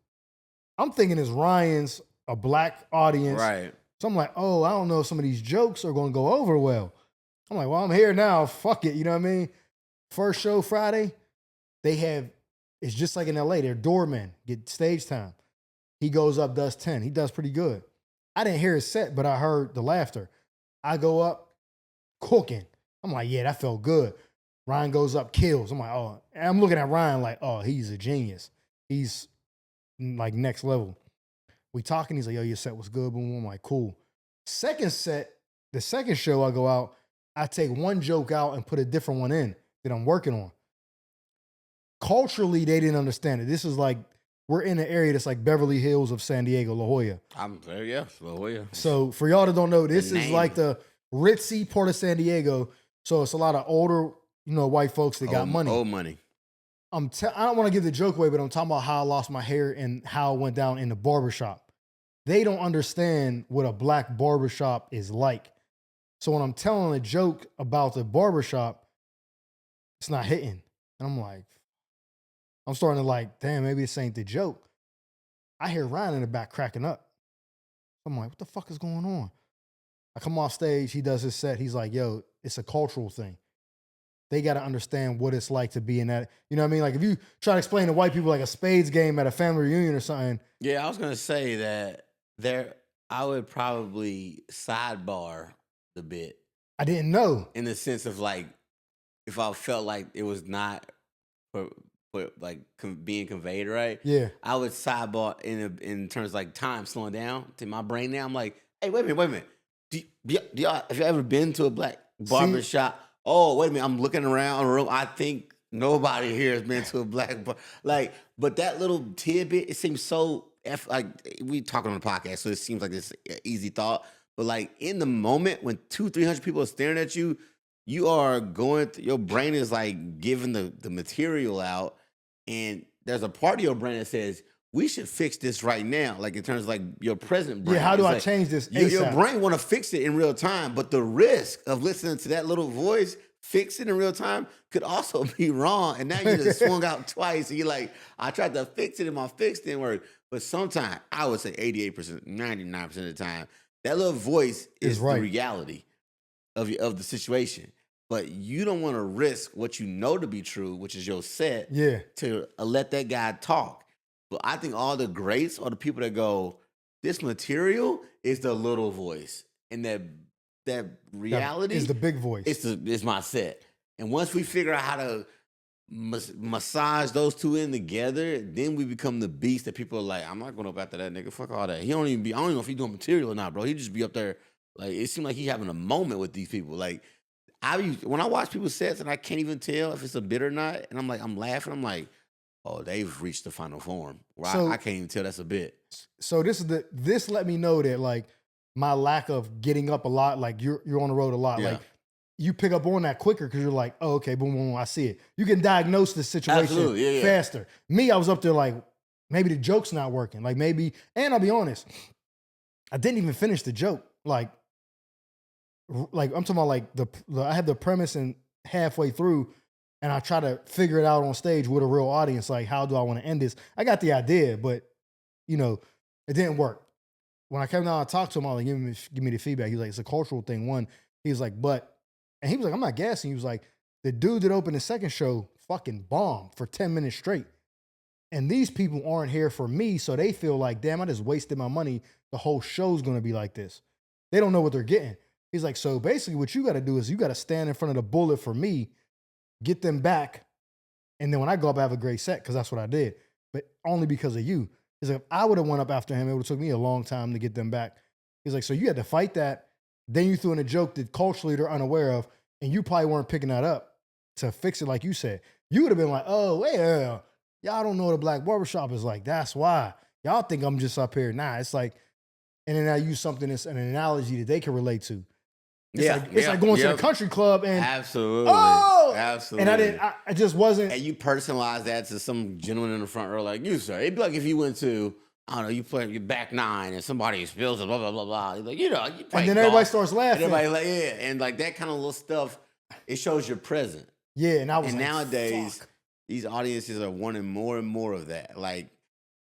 I'm thinking it's Ryan's, a black audience. Right. So I'm like, oh, I don't know if some of these jokes are going to go over well. I'm like, well, I'm here now. Fuck it. You know what I mean? First show Friday, it's just like in LA. They're doormen, get stage time. He goes up, does 10. He does pretty good. I didn't hear his set, but I heard the laughter. I go up, cooking. I'm like, yeah, that felt good. Ryan goes up, kills. I'm like, oh. And I'm looking at Ryan like, oh, he's a genius. He's like next level. We talking. He's like, yo, your set was good. Boom, boom. I'm like, cool. Second set, the second show I go out, I take one joke out and put a different one in that I'm working on. Culturally, they didn't understand it. This is like we're in an area that's like Beverly Hills of San Diego, La Jolla. La Jolla. So for y'all that don't know, this is name. like the ritzy part of San Diego. So it's a lot of older, white folks that got money. Old money. I don't want to give the joke away, but I'm talking about how I lost my hair and how it went down in the barbershop. They don't understand what a black barbershop is like. So when I'm telling a joke about the barbershop, it's not hitting. And I'm starting to like, damn, maybe this ain't the joke. I hear Ryan in the back cracking up. I'm like, what the fuck is going on? I come off stage, he does his set. He's like, yo, it's a cultural thing. They got to understand what it's like to be in that. You know what I mean? Like if you try to explain to white people like a spades game at a family reunion or something. Yeah, I was going to say that I would probably sidebar the bit. I didn't know. In the sense of like, if I felt like it was not being conveyed right. Yeah. I would sidebar in terms of like time slowing down to my brain now. I'm like, hey, wait a minute. Have you ever been to a black barbershop? Oh, wait a minute. I'm looking around the room. I think nobody here has been to a black bar. But that little tidbit, it seems so like we talking on the podcast, so it seems like this easy thought. But like in the moment when 200-300 people are staring at you, you are your brain is like giving the material out, and there's a part of your brain that says, we should fix this right now. Like in terms of like your present brain. Yeah, how do I change this ASAP? Your brain want to fix it in real time, but the risk of listening to that little voice fix it in real time could also be wrong. And now you just swung out twice, and you're like, I tried to fix it and my fix didn't work. But sometimes, I would say 88%, 99% of the time, that little voice is the reality of the situation. But you don't want to risk what you know to be true, which is your set, to let that guy talk. But I think all the greats are the people that go, this material is the little voice. And that reality is the big voice. It's my set. And once we figure out how to massage those two in together, then we become the beast that people are like, I'm not going up after that nigga. Fuck all that. I don't even know if he's doing material or not, bro. He just be up there. Like, it seemed like he's having a moment with these people. Like, when I watch people's sets and I can't even tell if it's a bit or not, and I'm laughing, I'm like, oh, they've reached the final form. So, I can't even tell that's a bit. So this let me know that like my lack of getting up a lot, like you're on the road a lot, like you pick up on that quicker because you're like, oh, okay, boom, boom, I see it. You can diagnose the situation faster. Me, I was up there like, maybe the joke's not working. Like maybe, and I'll be honest, I didn't even finish the joke. Like I'm talking about like I had the premise and halfway through, and I try to figure it out on stage with a real audience. Like, how do I want to end this? I got the idea, but it didn't work. When I came down and talked to him, I was like, give me the feedback. He was like, it's a cultural thing. One, he was like, and he was like, I'm not gassing. He was like, the dude that opened the second show fucking bombed for 10 minutes straight. And these people aren't here for me, so they feel like, damn, I just wasted my money. The whole show's going to be like this. They don't know what they're getting. He's like, so basically what you got to do is you got to stand in front of the bullet for me, get them back, and then when I go up, I have a great set, because that's what I did. But only because of you. He's like, if I would have went up after him, it would have took me a long time to get them back. He's like, so you had to fight that. Then you threw in a joke that culturally they're unaware of, and you probably weren't picking that up to fix it like you said. You would have been like, oh, well, y'all don't know what a black barbershop is like. That's why. Y'all think I'm just up here. Nah, it's like, and then I use something that's an analogy that they can relate to. It's like going to the country club and absolutely. And I just wasn't. And you personalize that to some gentleman in the front row like you, sir. It'd be like if you went to, I don't know, you play your back nine and somebody spills it, blah, blah, blah, blah. Like, you play and then golf, everybody starts laughing. And everybody like, and like that kind of little stuff, it shows you're present. Yeah, and I was nowadays, fuck. These audiences are wanting more and more of that. Like,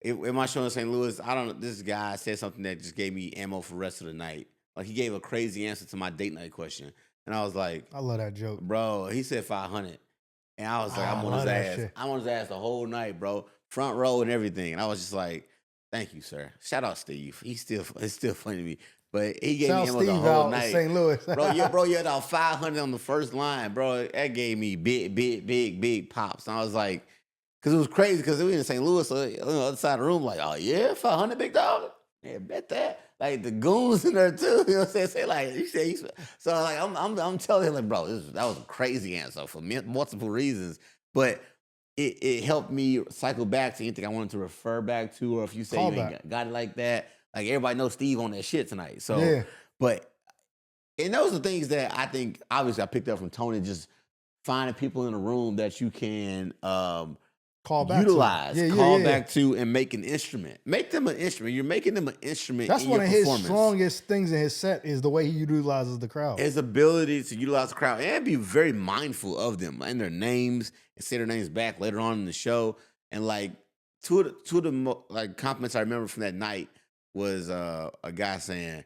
in my show in St. Louis, I don't know, this guy said something that just gave me ammo for the rest of the night. Like, he gave a crazy answer to my date night question. And I was like, I love that joke. Bro, he said 500. And I was like, I'm on his ass. Shit. I'm on his ass the whole night, bro. Front row and everything. And I was just like, thank you, sir. Shout out Steve. It's still funny to me. But he gave me ammo the whole night. St. Louis. bro, you had about 500 on the first line, bro. That gave me big pops. And I was like, because it was crazy because we were in St. Louis, so on the other side of the room, like, oh yeah, 500 big dog? Yeah, bet that. Like the goons in there too. You know what I'm saying? Like you say, so like I'm telling him like, bro, that was a crazy answer for multiple reasons. But it helped me cycle back to anything I wanted to refer back to, or if you say Call you ain't back. got it like that, like everybody knows Steve on that shit tonight. So, Yeah. but and those are things that I think obviously I picked up from Tony, just finding people in a room that you can Call back utilize, to. call back to, and make an instrument. Make them an instrument. You're making them an instrument. That's in one your of his performance. strongest things in his set is the way he utilizes the crowd. His ability to utilize the crowd and be very mindful of them and their names and say their names back later on in the show. And like two of the like compliments I remember from that night was a guy saying,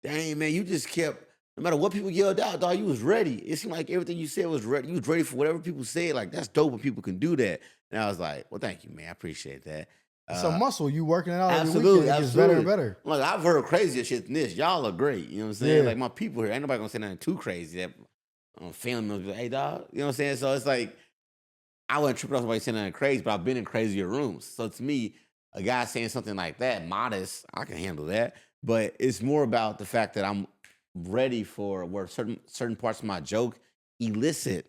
"Dang man, you just kept no matter what people yelled out, dog, you was ready. It seemed like everything you said was ready. You was ready for whatever people said. Like that's dope when people can do that." And I was like, "Well, thank you, man. I appreciate that." It's a muscle. You working it out absolutely, every weekend. It gets better and absolutely. better. Like I've heard crazier shit than this. Y'all are great. You know what I'm saying? Yeah. Like my people here, ain't nobody gonna say nothing too crazy. That family members be like, "Hey, dog," you know what I'm saying? So it's like I wasn't tripping off somebody saying nothing crazy, but I've been in crazier rooms. So to me, a guy saying something like that, modest, I can handle that. But it's more about the fact that I'm ready for where certain parts of my joke elicit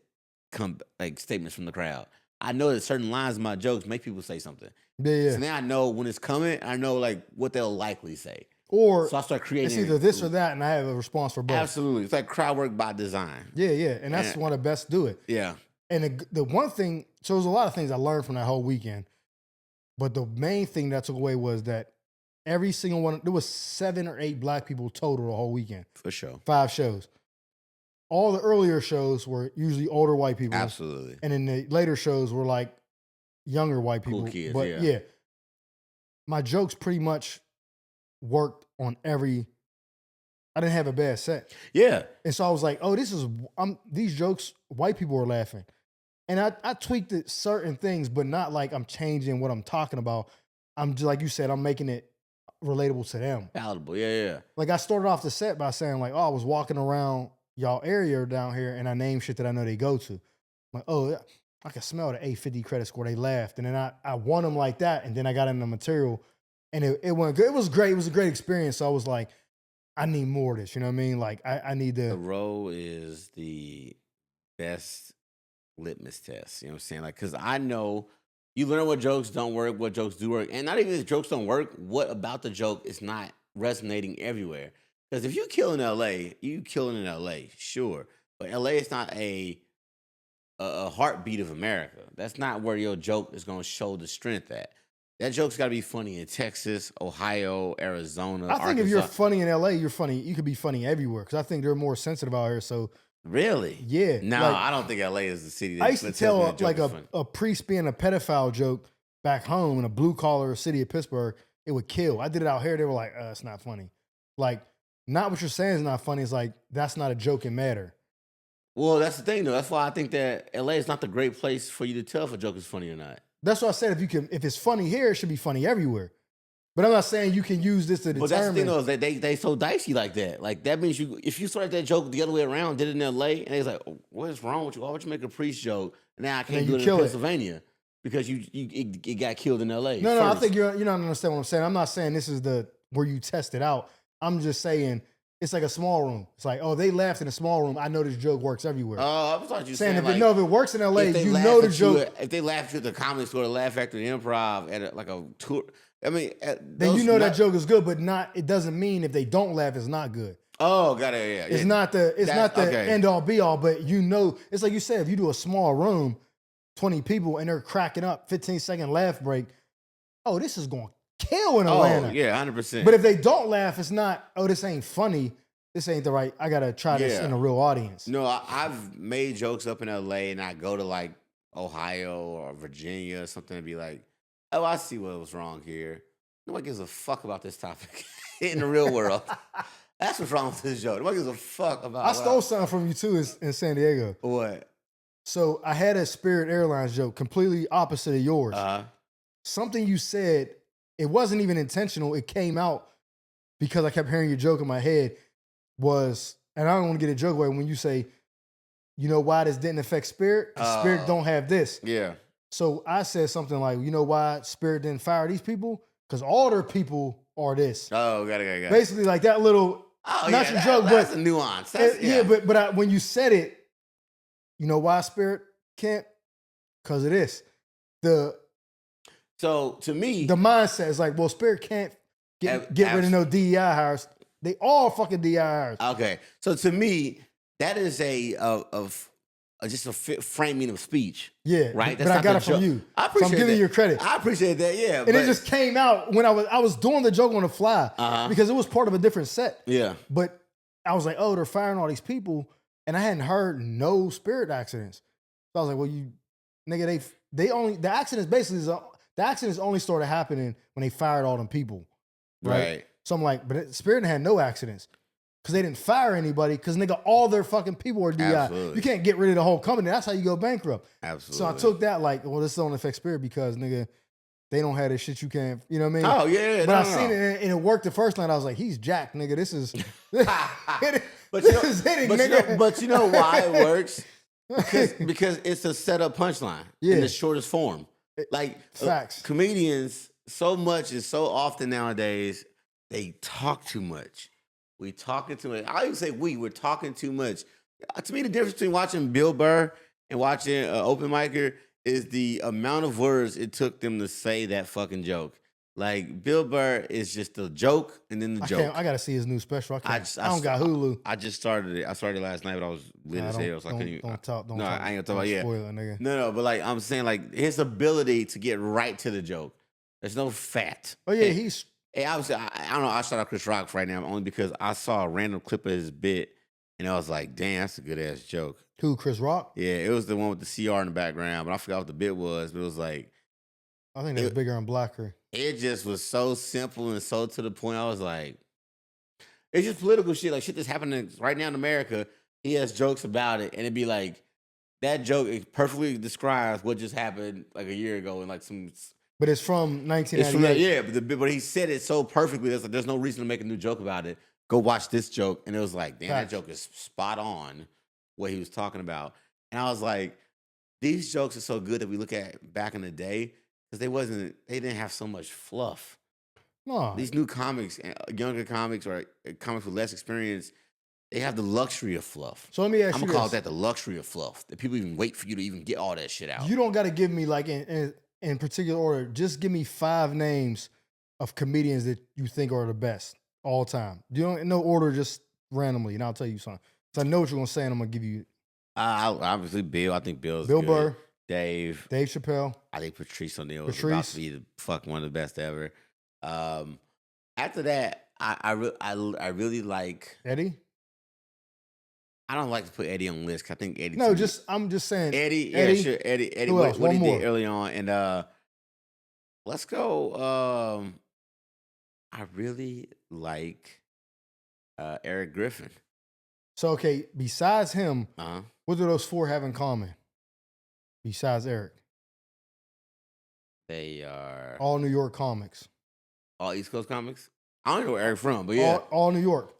like statements from the crowd. I know that certain lines of my jokes make people say something. Yeah. So now I know when it's coming, I know like what they'll likely say. Or so I start creating. It's either this or that, and I have a response for both. Absolutely. It's like crowd work by design. Yeah, and that's one of the best to do it. Yeah. And the one thing, so there's a lot of things I learned from that whole weekend, but the main thing that I took away was that every single one, there was 7 or 8 black people total the whole weekend. For sure. 5 shows. All the earlier shows were usually older white people. Absolutely. And then the later shows were like younger white people. Cool kids, but yeah. My jokes pretty much worked on every, I didn't have a bad set. Yeah. And so I was like, oh, these jokes, white people are laughing. And I tweaked it certain things, but not like I'm changing what I'm talking about. I'm just, like you said, I'm making it relatable to them. Palatable, yeah. Like I started off the set by saying like, oh, I was walking around y'all area down here and I named shit that I know they go to. I'm like, oh, I can smell the 850 credit score. They laughed. And then I won them like that. And then I got in the material and it went good. It was great. It was a great experience. So I was like, I need more of this. You know what I mean? Like I need to. The row is the best litmus test. You know what I'm saying? Like, cause I know you learn what jokes don't work, what jokes do work. And not even if jokes don't work, what about the joke is not resonating everywhere. Because if you kill in LA, you killing in LA, sure. But LA is not a heartbeat of America. That's not where your joke is going to show the strength at. That joke's got to be funny in Texas, Ohio, Arizona, I think Arkansas. if you're funny in LA, you're funny. You could be funny everywhere because I think they're more sensitive out here. So really, yeah. No, like, I don't think LA is the city. That I used to tell like a a priest being a pedophile joke back home in a blue collar city of Pittsburgh. It would kill. I did it out here. They were like, it's not funny. Like, not what you're saying is not funny. It's like that's not a joke and matter. Well, that's the thing though. That's why I think that LA is not the great place for you to tell if a joke is funny or not. That's what I said. If it's funny here, it should be funny everywhere. But I'm not saying you can use this to determine. But that's the thing though, is that they so dicey like that. Like that means if you started that joke the other way around, did it in LA, and they was like, oh, what's wrong with you? Why would you make a priest joke? Now I can't do it in Pennsylvania because it got killed in LA. No, I think you're not understanding what I'm saying. I'm not saying this is where you test it out. I'm just saying it's like a small room. It's like, oh, they laughed in a small room. I know this joke works everywhere. Oh, I thought you saying if it works in LA, you know the joke. If they laugh at the Comedy Store, Laugh Factory, Improv at a tour, I mean, then you know that joke is good, but it doesn't mean if they don't laugh, it's not good. Oh, got it. Yeah, it's not the end all be all, but you know, it's like you said, if you do a small room, 20 people, and they're cracking up, 15-second laugh break. Oh, this is going to kill in Atlanta. Oh, yeah, 100%. But if they don't laugh, it's not. Oh, this ain't funny. This ain't the right. I gotta try this in a real audience. No, I've made jokes up in LA, and I go to like Ohio or Virginia or something, and be like, "Oh, I see what was wrong here. Nobody gives a fuck about this topic in the real world. That's what's wrong with this joke. Nobody gives a fuck about." I stole something from you too in San Diego. What? So I had a Spirit Airlines joke, completely opposite of yours. Something you said, it wasn't even intentional. It came out because I kept hearing your joke in my head. And I don't want to get a joke away when you say, you know why this didn't affect Spirit? Because Spirit don't have this. Yeah. So I said something like, you know why Spirit didn't fire these people? Because all their people are this. Oh, got it. Basically, like that little, not your joke, that's a nuance. But when you said it, you know why Spirit can't? Because of this. So to me, the mindset is like, well, Spirit can't get rid of no DEI hires. They all fucking DEI hires. Okay, so to me, that is just a framing of speech. Yeah, right. But I got it from you. I appreciate so I'm giving you credit. I appreciate that. Yeah, and it just came out when I was doing the joke on the fly because it was part of a different set. Yeah, but I was like, oh, they're firing all these people, and I hadn't heard no Spirit accidents. So I was like, well, you nigga, the accidents only started happening when they fired all them people, right? So I'm like, but Spirit had no accidents because they didn't fire anybody because nigga, all their fucking people are DI. Absolutely. You can't get rid of the whole company. That's how you go bankrupt. Absolutely. So I took that like, well, this don't affect Spirit because nigga, they don't have this shit you can't, you know what I mean? Oh yeah, but I seen it and it worked the first night. I was like, he's jacked, nigga. This is but you know why it works? Because it's a setup punchline in the shortest form. Like facts. Comedians, so much and so often nowadays, they talk too much. We talking too much. I even say we're talking too much. To me, the difference between watching Bill Burr and watching Open Micer is the amount of words it took them to say that fucking joke. Like Bill Burr is just a joke and then the joke. I gotta see his new special. I don't got Hulu. I just started it. I started last night, but I was lit as hell, so I couldn't even. Don't talk. I ain't gonna talk about spoil it, nigga. No, but like I'm saying, like his ability to get right to the joke. There's no fat. Oh yeah, he's. Hey, obviously, I don't know. I shout out Chris Rock right now only because I saw a random clip of his bit and I was like, damn, that's a good ass joke. Who, Chris Rock? Yeah, it was the one with the CR in the background, but I forgot what the bit was. But it was like, I think that's bigger and blacker. It just was so simple and so to the point. I was like, it's just political shit, like shit that's happening right now in America. He has jokes about it, and it'd be like that joke perfectly describes what just happened like a year ago, and like some. But it's from 1998. It's from that, yeah. But he said it so perfectly. There's no reason to make a new joke about it. Go watch this joke, and it was like, damn, that joke is spot on what he was talking about. And I was like, these jokes are so good that we look at back in the day because they didn't have so much fluff. No, these new comics, younger comics or comics with less experience, they have the luxury of fluff. So let me ask you I'm gonna call that the luxury of fluff. That people even wait for you to even get all that shit out. You don't got to give me like in particular order. Just give me 5 names of comedians that you think are the best all time. You don't no order, just randomly, and I'll tell you something. So I know what you're gonna say, and I'm gonna give you. Obviously, Bill. I think Bill good. Burr, Dave Chappelle. I think Patrice O'Neal is about to be one of the best ever. After that, I really like Eddie. I don't like to put Eddie on the list. I think Eddie. No, I'm just saying Eddie. Yeah, sure. Eddie. What he did early on, and let's go. I really like Eric Griffin. So okay, besides him, what do those 4 have in common? Besides Eric, they are all New York comics. All East Coast comics. I don't know where Eric's from, but yeah, all New York.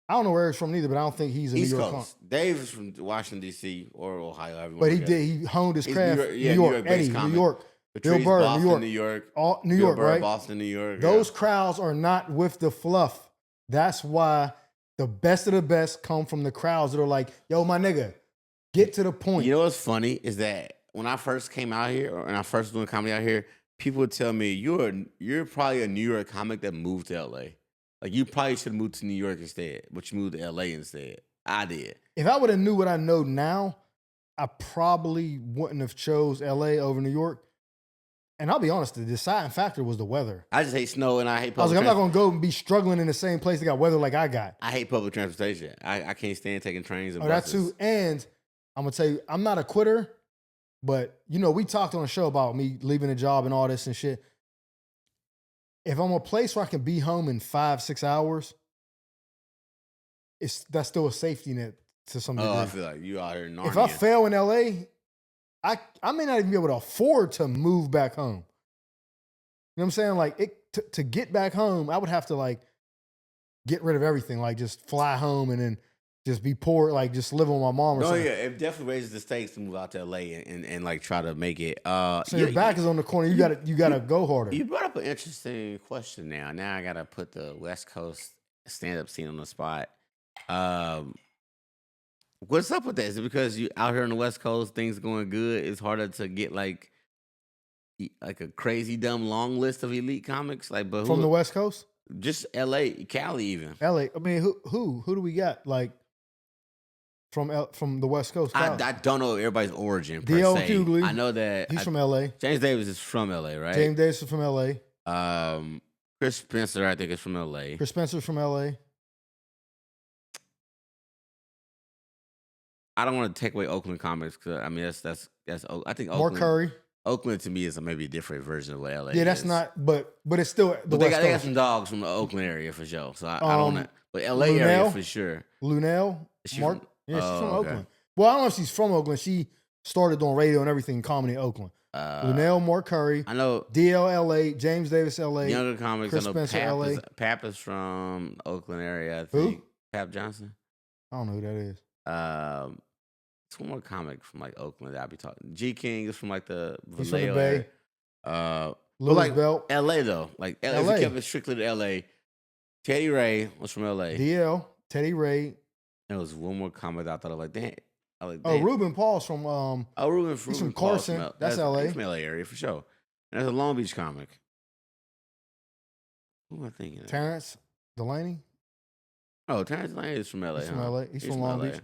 I don't know where Eric's from either, but I don't think he's a East New York Coast. Dave is from Washington D.C. or Ohio. But he honed his craft. New York, Eddie, New York. Patrice, Bill Burr, Boston, New York. All New Bill York, Burr, right? Boston, New York. Those crowds are not with the fluff. That's why the best of the best come from the crowds that are like, yo, my nigga, get to the point. You know what's funny is that when I first came out here, or when I first was doing comedy out here, people would tell me, you're probably a New York comic that moved to L.A. Like, you probably should have moved to New York instead, but you moved to L.A. instead. I did. If I would have knew what I know now, I probably wouldn't have chose L.A. over New York. And I'll be honest, the deciding factor was the weather. I just hate snow and I hate public I was like, I'm not going to go and be struggling in the same place that got weather like I got. I hate public transportation. I can't stand taking trains and buses. That too. And I'm going to tell you, I'm not a quitter, but, you know, we talked on a show about me leaving a job and all this and shit. If I'm a place where I can be home in 5-6 hours, that's still a safety net to some degree. Oh, I feel like you out here in Narnia. If I fail in LA, I may not even be able to afford to move back home. You know what I'm saying? Like to get back home, I would have to like get rid of everything, like just fly home and then just be poor, like just live with my mom or something. Oh yeah, it definitely raises the stakes to move out to LA and like try to make it. So your back is on the corner. You gotta go harder. You brought up an interesting question. Now I gotta put the West Coast stand-up scene on the spot. What's up with that? Is it because you out here on the West Coast, things going good? It's harder to get like like a crazy dumb long list of elite comics? Like, but From the West Coast? Just L.A., Cali, even. L.A. I mean, who do we got? Like from the West Coast? I don't know everybody's origin per D.L. se. Hughley. I know that he's from L.A. James Davis is from L.A., right? James Davis is from L.A. Chris Spencer, I think, is from L.A. Chris Spencer's from L.A. I don't want to take away Oakland comics because I mean that's I think Mark Curry. Oakland to me is maybe a different version of what LA. Yeah, that's is. not, but it's still. But they got some dogs from the Oakland area for sure. So I don't know, but LA area for sure. Lunell, Mark, she's from okay. Oakland. Well, I don't know if she's from Oakland. She started doing radio and everything in comedy in Oakland. Lunell, Mark Curry. I know DL LA, James Davis LA. Younger comics. Chris I know Spencer LA. Pap is from Oakland area. I think. Who? Pap Johnson. I don't know who that is. It's one more comic from like Oakland that I'll be talking. G King is from like the He's from the Bay. But Louis like Belt. LA though. Like LA. If you kept it strictly to LA. Teddy Ray was from LA. DL, Teddy Ray. There was one more comic that I thought of like, damn. Ruben Paul's from he's from Carson. That's LA. He's from LA area for sure. And there's a Long Beach comic. Who am I thinking of? Terrence Delaney. Oh, Terrence Delaney is from LA. He's from LA. He's from Long Beach.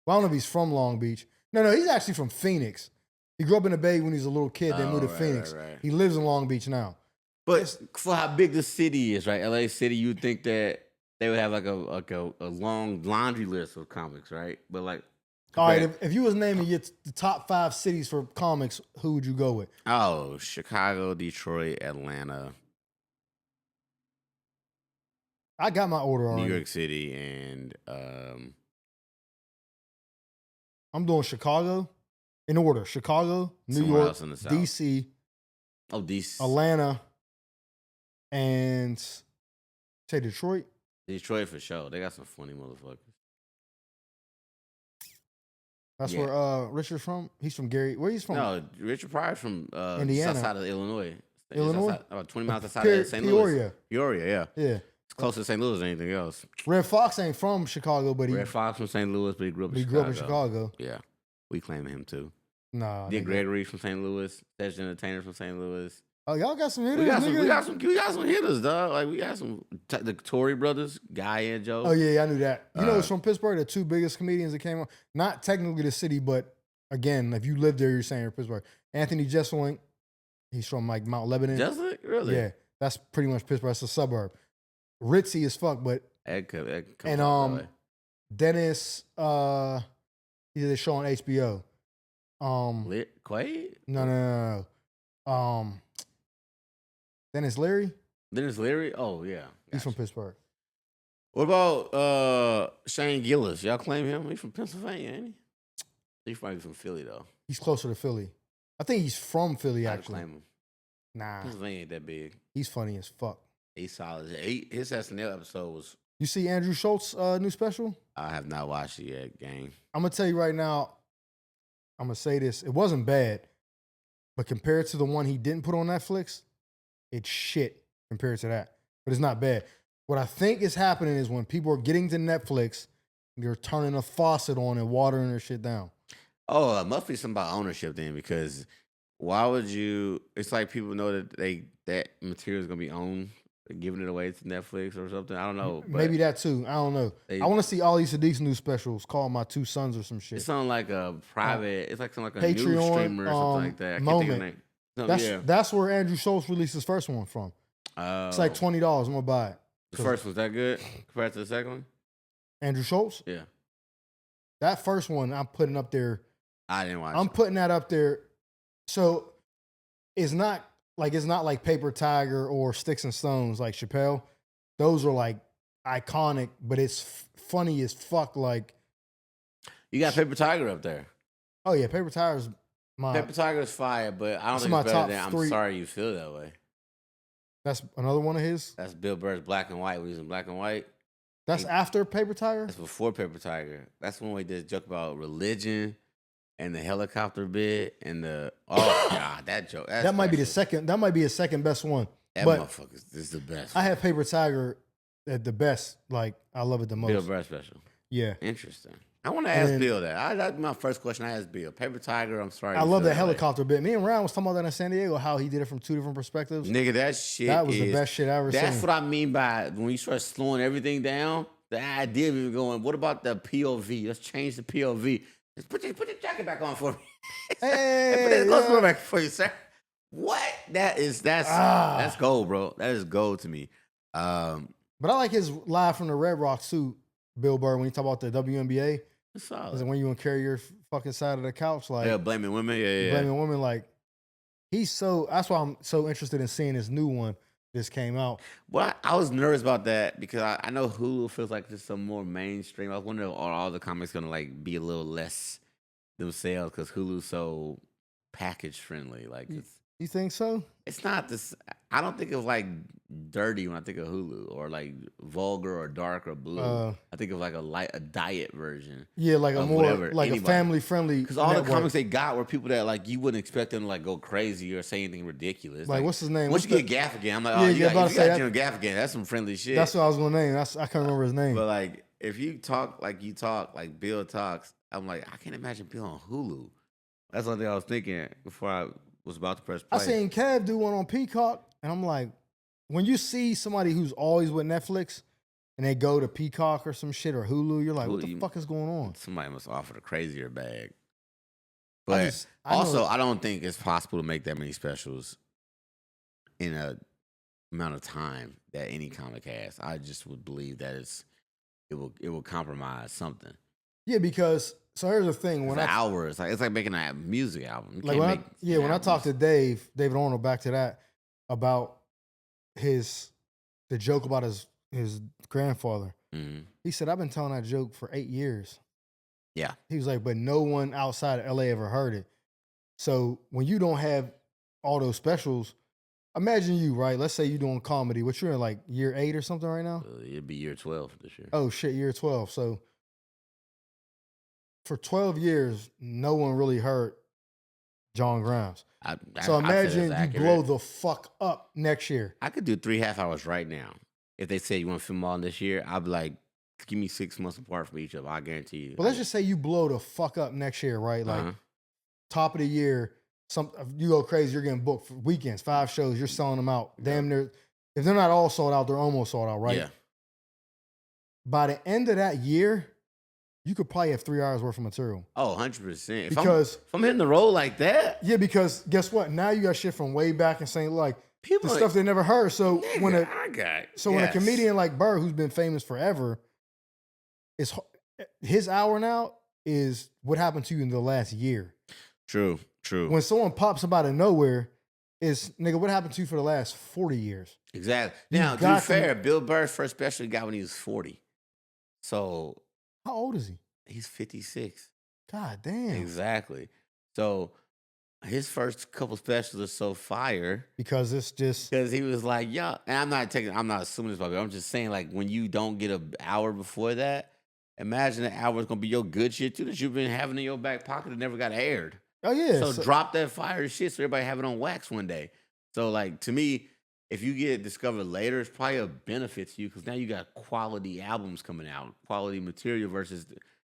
Well, I don't know if he's from Long Beach. No, he's actually from Phoenix. He grew up in the Bay when he was a little kid. Then moved to Phoenix. Right. He lives in Long Beach now. But for how big the city is, right? LA City, you'd think that they would have like a long laundry list of comics, right? But like, all right, if you was naming the top 5 cities for comics, who would you go with? Oh, Chicago, Detroit, Atlanta. I got my order already. New York City and I'm doing Chicago in order. Chicago, New York, DC. Oh, DC. Atlanta, and say Detroit. Detroit for sure. They got some funny motherfuckers. That's where Richard's from. He's from Gary. Where he's from? No, Richard Pryor's from Indiana. South side of Illinois. Illinois? About 20 miles outside of St. Louis. Peoria, yeah. Yeah. It's closer to St. Louis than anything else. Red Fox ain't from Chicago, but Red Fox from St. Louis, but he grew up in Chicago. Yeah. We claim him too. Nah. Dick Gregory from St. Louis. Session Entertainer from St. Louis. Oh, y'all got some hitters. We got some hitters, dog. Like we got some the Tory brothers, Guy and Joe. Oh yeah, I knew that. You know, it's from Pittsburgh. The 2 biggest comedians that came on. Not technically the city, but again, if you live there, you're saying you're Pittsburgh. Anthony Jeselnik, he's from like Mount Lebanon. Jeselnik, really? Yeah, that's pretty much Pittsburgh. It's a suburb. Ritzy as fuck, but and Dennis, he did a show on HBO. Quaid? No. Dennis Leary? Oh, yeah. He's from Pittsburgh. What about Shane Gillis? Y'all claim him? He's from Pennsylvania, ain't he? He's probably from Philly, though. He's closer to Philly. I think he's from Philly, actually. Claim him. Nah. Pennsylvania ain't that big. He's funny as fuck. He's solid. His SNL episode was... You see Andrew Schulz new special? I have not watched it yet, gang. I'm going to tell you right now, I'm going to say this. It wasn't bad, but compared to the one he didn't put on Netflix, it's shit compared to that. But it's not bad. What I think is happening is when people are getting to Netflix, they're turning a faucet on and watering their shit down. Oh, it must be something about ownership then, because why would you? It's like people know that that material is gonna be owned, giving it away to Netflix or something. I don't know. Maybe that too. I don't know. I want to see all these Siddiq's new specials called My Two Sons or some shit. It's on like a private. It's like some like a Patreon, news streamer or something like that. I can't think of the name. That's where Andrew Schulz released his first one from. It's like $20. I'm gonna buy it. The first one's that good compared to the second one? Andrew Schulz? Yeah. That first one I'm putting up there. I didn't watch I'm putting that up there. So it's not like Paper Tiger or Sticks and Stones like Chappelle. Those are like iconic, but it's funny as fuck. Like you got Paper Tiger up there. Oh yeah, Paper Tiger's Paper Tiger's fire, but I don't think it's better than I'm Sorry You Feel That Way. That's another one of his? That's Bill Burr's Black and White. We're using Black and White. That's after Paper Tiger? That's before Paper Tiger. That's when we did a joke about religion and the helicopter bit and the god, that joke. That might be the second. That might be his second best one. That motherfucker is the best. I have Paper Tiger at the best. Like I love it the most. Bill Burr special. Yeah. Interesting. I want to And ask then Bill that. That's my first question. I asked Bill. Paper Tiger. I'm sorry. I you love feel that that way. helicopter bit. Me and Ryan was talking about that in San Diego, how he did it from 2 different perspectives. Nigga, that shit That was the best shit I ever seen. That's what I mean by when you start slowing everything down. The idea of even going, what about the POV? Let's change the POV. Just put your jacket back on for me. Hey, put that clothes back for you, sir. What? That's gold, bro. That is gold to me. But I like his live from the Red Rock suit, Bill Burr, when he talk about the WNBA. It's solid. Is when you gonna carry your fucking side of the couch, like blaming women, yeah. blaming women, like that's why I'm so interested in seeing this new one just came out. Well, I was nervous about that because I know Hulu feels like just some more mainstream. I was wondering, are all the comics gonna like be a little less themselves because Hulu's so package friendly? Like, You think so? it's not this. I don't think of like dirty when I think of Hulu, or like vulgar or dark or blue. I think of like a diet version. Yeah, like a more whatever, like anybody. a family friendly. Because all the comics they got were people that like you wouldn't expect them to like go crazy or say anything ridiculous. Like what's his name? Once you get Gaffigan, I'm like, oh, you got Jim Gaffigan. That's some friendly shit. That's what I was gonna name. I can't remember his name. But like, if you talk like you talk, like Bill talks, I'm like, I can't imagine Bill on Hulu. That's the only thing I was thinking before I was about to press play. I seen Kev do one on Peacock, and I'm like, when you see somebody who's always with Netflix and they go to Peacock or some shit or Hulu, you're like, what the fuck is going on? Somebody must offer the crazier bag. But I don't think it's possible to make that many specials in a amount of time that any comic has. I just would believe that it will compromise something. Yeah, because so here's the thing: when it's like making a music album. When I talked to David Arnold, back to that about the joke about his grandfather. Mm-hmm. He said, I've been telling that joke for 8 years. Yeah. He was like, but no one outside of LA ever heard it. So when you don't have all those specials, imagine you, right? Let's say you're doing comedy, which you're in like year 8 or something right now. It'd be year 12 this year. Oh shit, year 12. So for 12 years, no one really heard John Grimes. So imagine you blow the fuck up next year. I could do 3 half hours right now. If they say you want to film all this year, I'd be like, give me 6 months apart from each other. I guarantee you. But let's just say you blow the fuck up next year, right? Like top of the year, you go crazy. You're getting booked for weekends, 5 shows. You're selling them out. Damn near. If they're not all sold out, they're almost sold out, right? Yeah. By the end of that year, you could probably have 3 hours worth of material. Oh, 100%. Because if I'm hitting the roll like that. Yeah, because guess what? Now you got shit from way back and saying like people the stuff they never heard. So when a comedian like Burr, who's been famous forever, his hour now is what happened to you in the last year. True. When someone pops up out of nowhere, is nigga, what happened to you for the last 40 years? Exactly. Now, to be fair, Bill Burr's first special he got when he was 40. So how old is he? He's 56. God damn. Exactly. So his first couple specials are so fire. Because it's just because he was like, yeah. And I'm not assuming this about you. I'm just saying, like, when you don't get an hour before that, imagine that hour is gonna be your good shit too that you've been having in your back pocket that never got aired. Oh yeah. So drop that fire shit so everybody have it on wax one day. So like to me, if you get it discovered later, it's probably a benefit to you because now you got quality albums coming out, quality material versus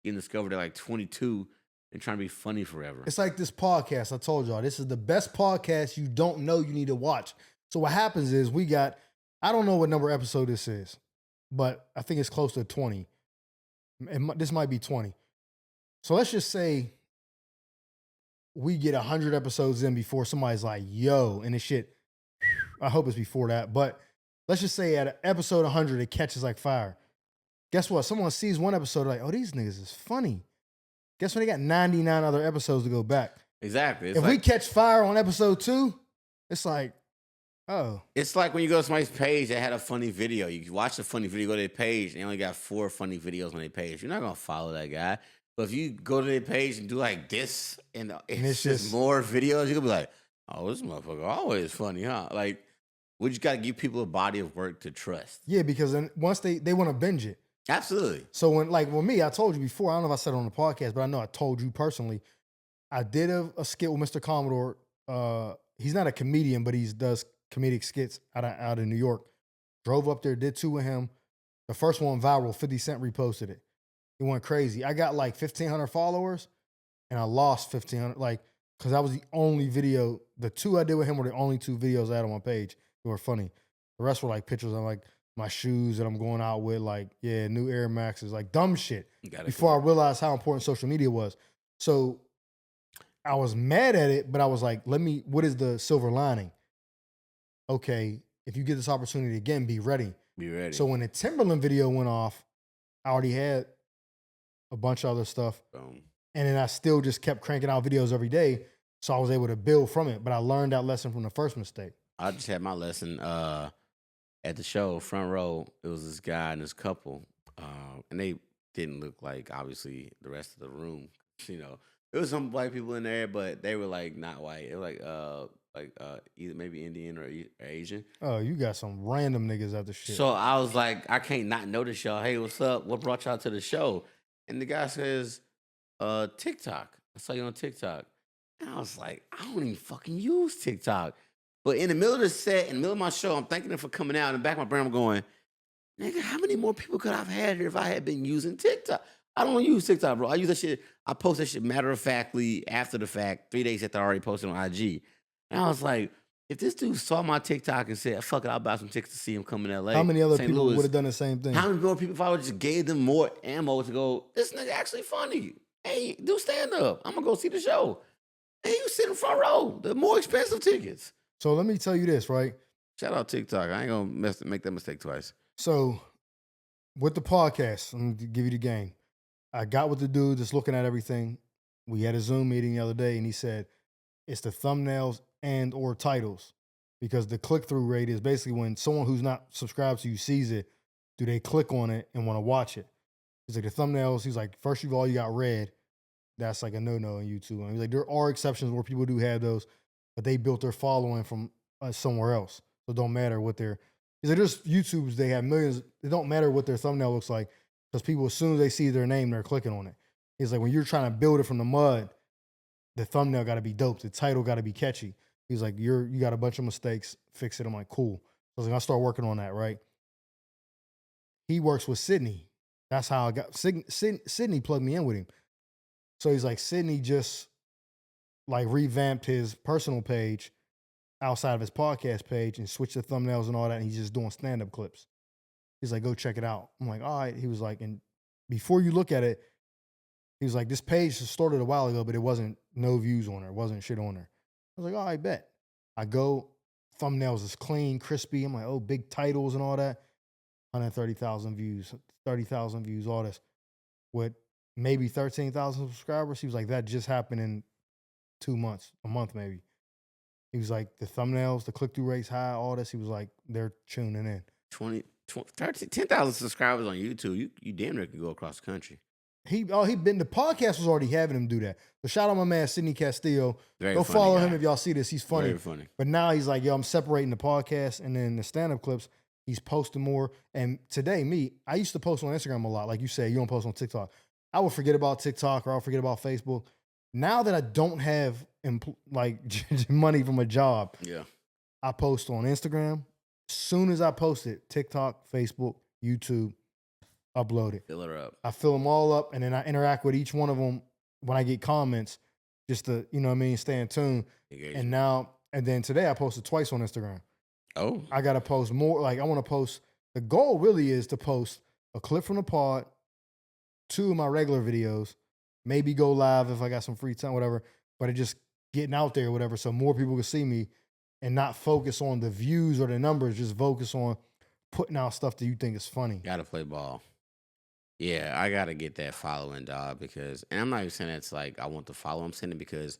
getting discovered at like 22 and trying to be funny forever. It's like this podcast. I told y'all, this is the best podcast you don't know you need to watch. So what happens is I don't know what number episode this is, but I think it's close to 20. This might be 20. So let's just say we get 100 episodes in before somebody's like, yo, and this shit, I hope it's before that, but let's just say at episode 100, it catches like fire. Guess what? Someone sees one episode like, oh, these niggas is funny. Guess what? They got 99 other episodes to go back. Exactly. If we catch fire on episode 2, it's like, oh. It's like when you go to somebody's page that had a funny video. You watch the funny video, go to their page, they only got 4 funny videos on their page. You're not going to follow that guy. But if you go to their page and do like this, and it's just more videos, you're going to be like, oh, this motherfucker always funny, huh? Like, we just got to give people a body of work to trust. Yeah, because then once they want to binge it. Absolutely. So when me, I told you before, I don't know if I said it on the podcast, but I know I told you personally, I did a skit with Mr. Commodore. He's not a comedian, but he does comedic skits out in New York. Drove up there, did 2 with him. The first one viral, 50 Cent reposted it. It went crazy. I got like 1,500 followers, and I lost 1,500. Like, because that was the only video. The two I did with him were the only 2 videos I had on my page. They were funny. The rest were like pictures of like my shoes that I'm going out with, like, yeah, new Air Maxes, like dumb shit. Before I realized how important social media was. So I was mad at it, but I was like, what is the silver lining? Okay, if you get this opportunity again, be ready. Be ready. So when the Timberland video went off, I already had a bunch of other stuff. Boom. And then I still just kept cranking out videos every day. So I was able to build from it. But I learned that lesson from the first mistake. I just had my lesson at the show, front row. It was this guy and this couple. And they didn't look like, obviously, the rest of the room. You know, there was some white people in there, but they were like not white. They were like either maybe Indian or Asian. Oh, you got some random niggas at the shit. So I was like, I can't not notice y'all. Hey, what's up? What brought y'all to the show? And the guy says, TikTok. I saw you on TikTok. And I was like, I don't even fucking use TikTok. But in the middle of the set, in the middle of my show, I'm thanking them for coming out. In the back of my brain, I'm going, nigga, how many more people could I have had here if I had been using TikTok? I don't use TikTok, bro. I use that shit. I post that shit matter-of-factly after the fact, 3 days after I already posted on IG. And I was like, if this dude saw my TikTok and said, fuck it, I'll buy some tickets to see him come in LA. How many other St. people Louis, would have done the same thing? How many more people if I would just gave them more ammo to go, this nigga actually funny. Hey, do stand up. I'm going to go see the show. And you sit in front row. The more expensive tickets. So let me tell you this, right? Shout out TikTok. I ain't going to make that mistake twice. So with the podcast, I'm going to give you the game. I got with the dude that's looking at everything. We had a Zoom meeting the other day, and he said, it's the thumbnails and or titles. Because the click-through rate is basically when someone who's not subscribed to you sees it, do they click on it and want to watch it? He's like, the thumbnails, he's like, first of all, you got red. That's like a no-no on YouTube. And he's like, there are exceptions where people do have those, but they built their following from somewhere else. So it don't matter what their, he's like, there's YouTubes, they have millions. It don't matter what their thumbnail looks like because people, as soon as they see their name, they're clicking on it. He's like, when you're trying to build it from the mud, the thumbnail got to be dope. The title got to be catchy. He's like, you got a bunch of mistakes. Fix it. I'm like, cool. So I was like, I'll start working on that, right? He works with Sydney. That's how I got, Sydney plugged me in with him. So he's like, Sydney just like revamped his personal page outside of his podcast page and switched the thumbnails and all that. And he's just doing stand-up clips. He's like, go check it out. I'm like, all right. He was like, and before you look at it, he was like, this page started a while ago, but it wasn't no views on her. It wasn't shit on her. I was like, oh, I bet. I go, thumbnails is clean, crispy. I'm like, oh, big titles and all that. 130,000 views, 30,000 views, all this. With maybe 13,000 subscribers. He was like, that just happened in 2 months, a month maybe. He was like, the thumbnails, the click-through rates high, all this. He was like, they're tuning in. 10,000 subscribers on YouTube. You damn near can go across the country. The podcast was already having him do that. So shout out my man, Sidney Castillo. Go follow him if y'all see this. He's funny. Very funny. But now he's like, yo, I'm separating the podcast and then the stand-up clips. He's posting more. And today, I used to post on Instagram a lot. Like you said, you don't post on TikTok. I would forget about TikTok or I'll forget about Facebook. Now that I don't have money from a job, yeah, I post on Instagram. As soon as I post it, TikTok, Facebook, YouTube, upload it. Fill her up. I fill them all up, and then I interact with each one of them when I get comments, just to, you know what I mean, stay in tune. And then today I posted twice on Instagram. Oh. I got to post more. Like, I want to post, the goal really is to post a clip from the pod, 2 of my regular videos, maybe go live if I got some free time, whatever, but it just getting out there, whatever, so more people can see me and not focus on the views or the numbers, just focus on putting out stuff that you think is funny. Gotta play ball. Yeah, I gotta get that following, dog, because, and I'm not even saying it's like I want to follow, I'm saying it because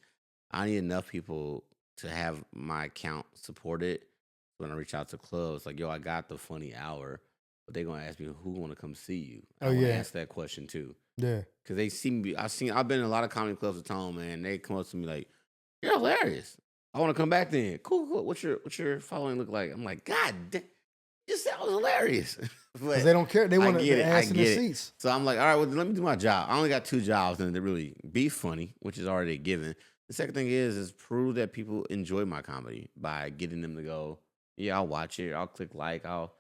I need enough people to have my account supported when I reach out to clubs. Like, yo, I got the funny hour, but they're gonna ask me who want to come see you. I want to ask that question too. Yeah, because they see me. I've been in a lot of comedy clubs with Tom, man. They come up to me like, "You're hilarious. I want to come back then." Cool. What's your following look like? I'm like, God, you said I was hilarious. Because they don't care. They want to ask in the seats. So I'm like, all right, well, let me do my job. I only got 2 jobs, and to really be funny, which is already a given. The second thing is prove that people enjoy my comedy by getting them to go, yeah, I'll watch it. I'll click like. I'll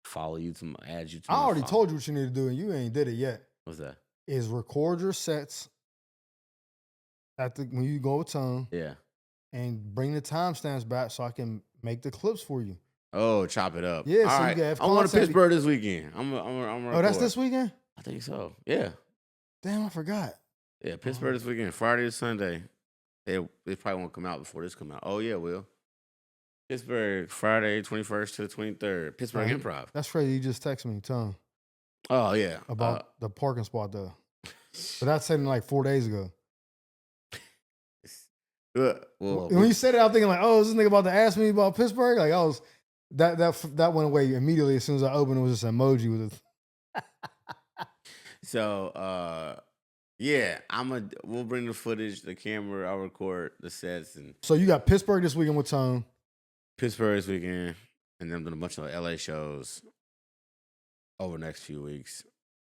follow you to add you to. I already told you what you need to do, and you ain't did it yet. What's that? Is record your sets when you go with Tone. Yeah. And bring the timestamps back so I can make the clips for you. Oh, chop it up. Yeah, all so right. you can have I'm going to content. Pittsburgh this weekend. I'm Oh, that's this weekend? I think so. Yeah. Damn, I forgot. Yeah, Pittsburgh this weekend, Friday to Sunday. It probably won't come out before this come out. Oh, yeah, it will. Pittsburgh, Friday, 21st to the 23rd. Pittsburgh Improv. That's crazy. You just texted me, Tom. Oh, yeah. About the parking spot, though. But that's saying like 4 days ago. When you said it, I'm thinking like, oh, is this nigga about to ask me about Pittsburgh? Like, I was, that went away immediately as soon as I opened. It was just an emoji with it. So, yeah, we'll bring the footage, the camera, I'll record the sets. And so you got Pittsburgh this weekend with Tone. Pittsburgh this weekend, and then I'm doing a bunch of LA shows over the next few weeks.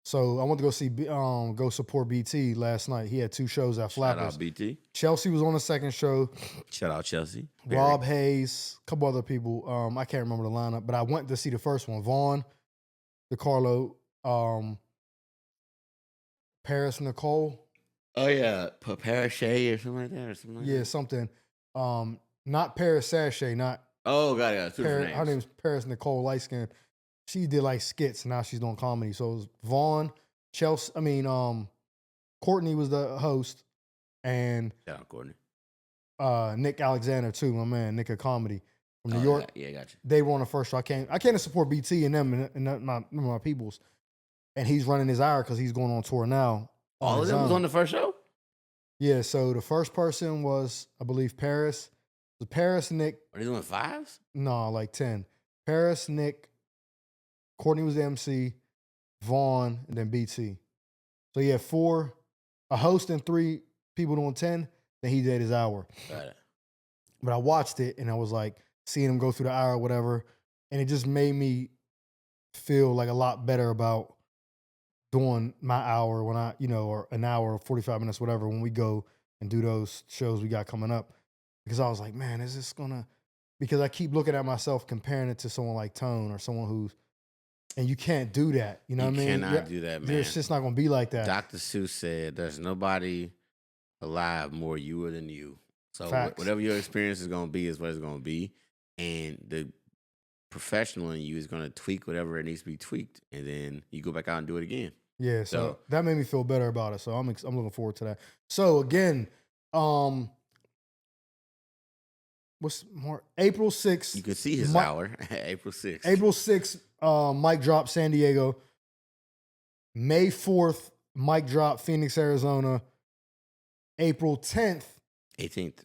So I went to go support BT last night. He had 2 shows at Flappers. Shout out BT. Chelsea was on the second show. Shout out Chelsea. Rob Hayes, a couple other people. I can't remember the lineup, but I went to see the first one. Vaughn, DeCarlo, Paris Nicole. Oh yeah, Paris Shay or something like that, or something like that. Yeah, something. Not Paris Sachet, not. Oh, got it. Two Paris, names. her name's Paris Nicole, light skin. She did like skits, and now she's doing comedy. So it was Vaughn, Chelsea. Courtney was the host, and shout out Courtney. Nick Alexander too, my man, Nick of Comedy from New York. Yeah, gotcha. They were on the first show. I came to support BT and them and my peoples, and he's running his hour because he's going on tour now. All of them was on the first show. Yeah, so the first person was, I believe, Paris. The Paris, Nick. Are they doing 5s? No, like 10. Paris, Nick. Courtney was the MC, Vaughn, and then BT. So he had 4, a host and 3 people doing 10. Then he did his hour. Got it. But I watched it and I was like seeing him go through the hour or whatever, and it just made me feel like a lot better about doing my hour when or an hour or 45 minutes, whatever, when we go and do those shows we got coming up. Because I was like, man, is this gonna? Because I keep looking at myself comparing it to someone like Tone or someone who's. And you can't do that. You know what I mean? You cannot do that, man. It's just not going to be like that. Dr. Seuss said, there's nobody alive more you than you. So whatever your experience is going to be is what it's going to be. And the professional in you is going to tweak whatever it needs to be tweaked. And then you go back out and do it again. Yeah, so that made me feel better about it. So I'm looking forward to that. So again, what's more? April 6th. You can see his hour. April 6th. April 6th, mic drop San Diego. May 4th, mic drop Phoenix, Arizona. April 10th. 18th.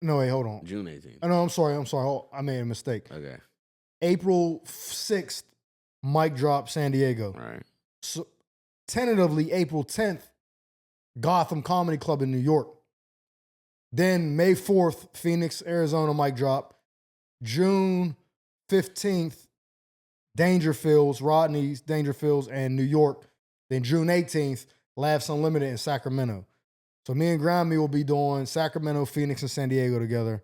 No, wait, hold on. June 18th. Oh, no, I'm sorry. Oh, I made a mistake. Okay. April 6th, mic drop San Diego. All right. So tentatively, April 10th, Gotham Comedy Club in New York. Then May 4th, Phoenix, Arizona, mic drop. June 15th, Rodney's Dangerfields, and New York. Then June 18th, Laughs Unlimited in Sacramento. So me and Grammy will be doing Sacramento, Phoenix, and San Diego together.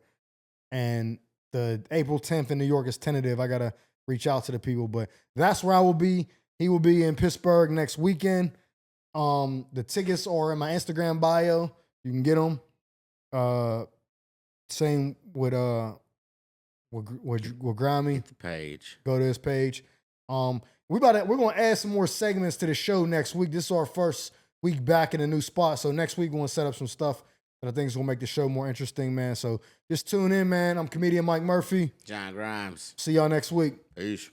And the April 10th in New York is tentative. I got to reach out to the people, but that's where I will be. He will be in Pittsburgh next weekend. The tickets are in my Instagram bio. You can get them. Same with Grammy. Get the page. Go to his page. We're gonna add some more segments to the show next week. This is our first week back in a new spot. So next week we're gonna set up some stuff that I think is gonna make the show more interesting, man. So just tune in, man. I'm comedian Mike Murphy. John Grimes. See y'all next week. Peace.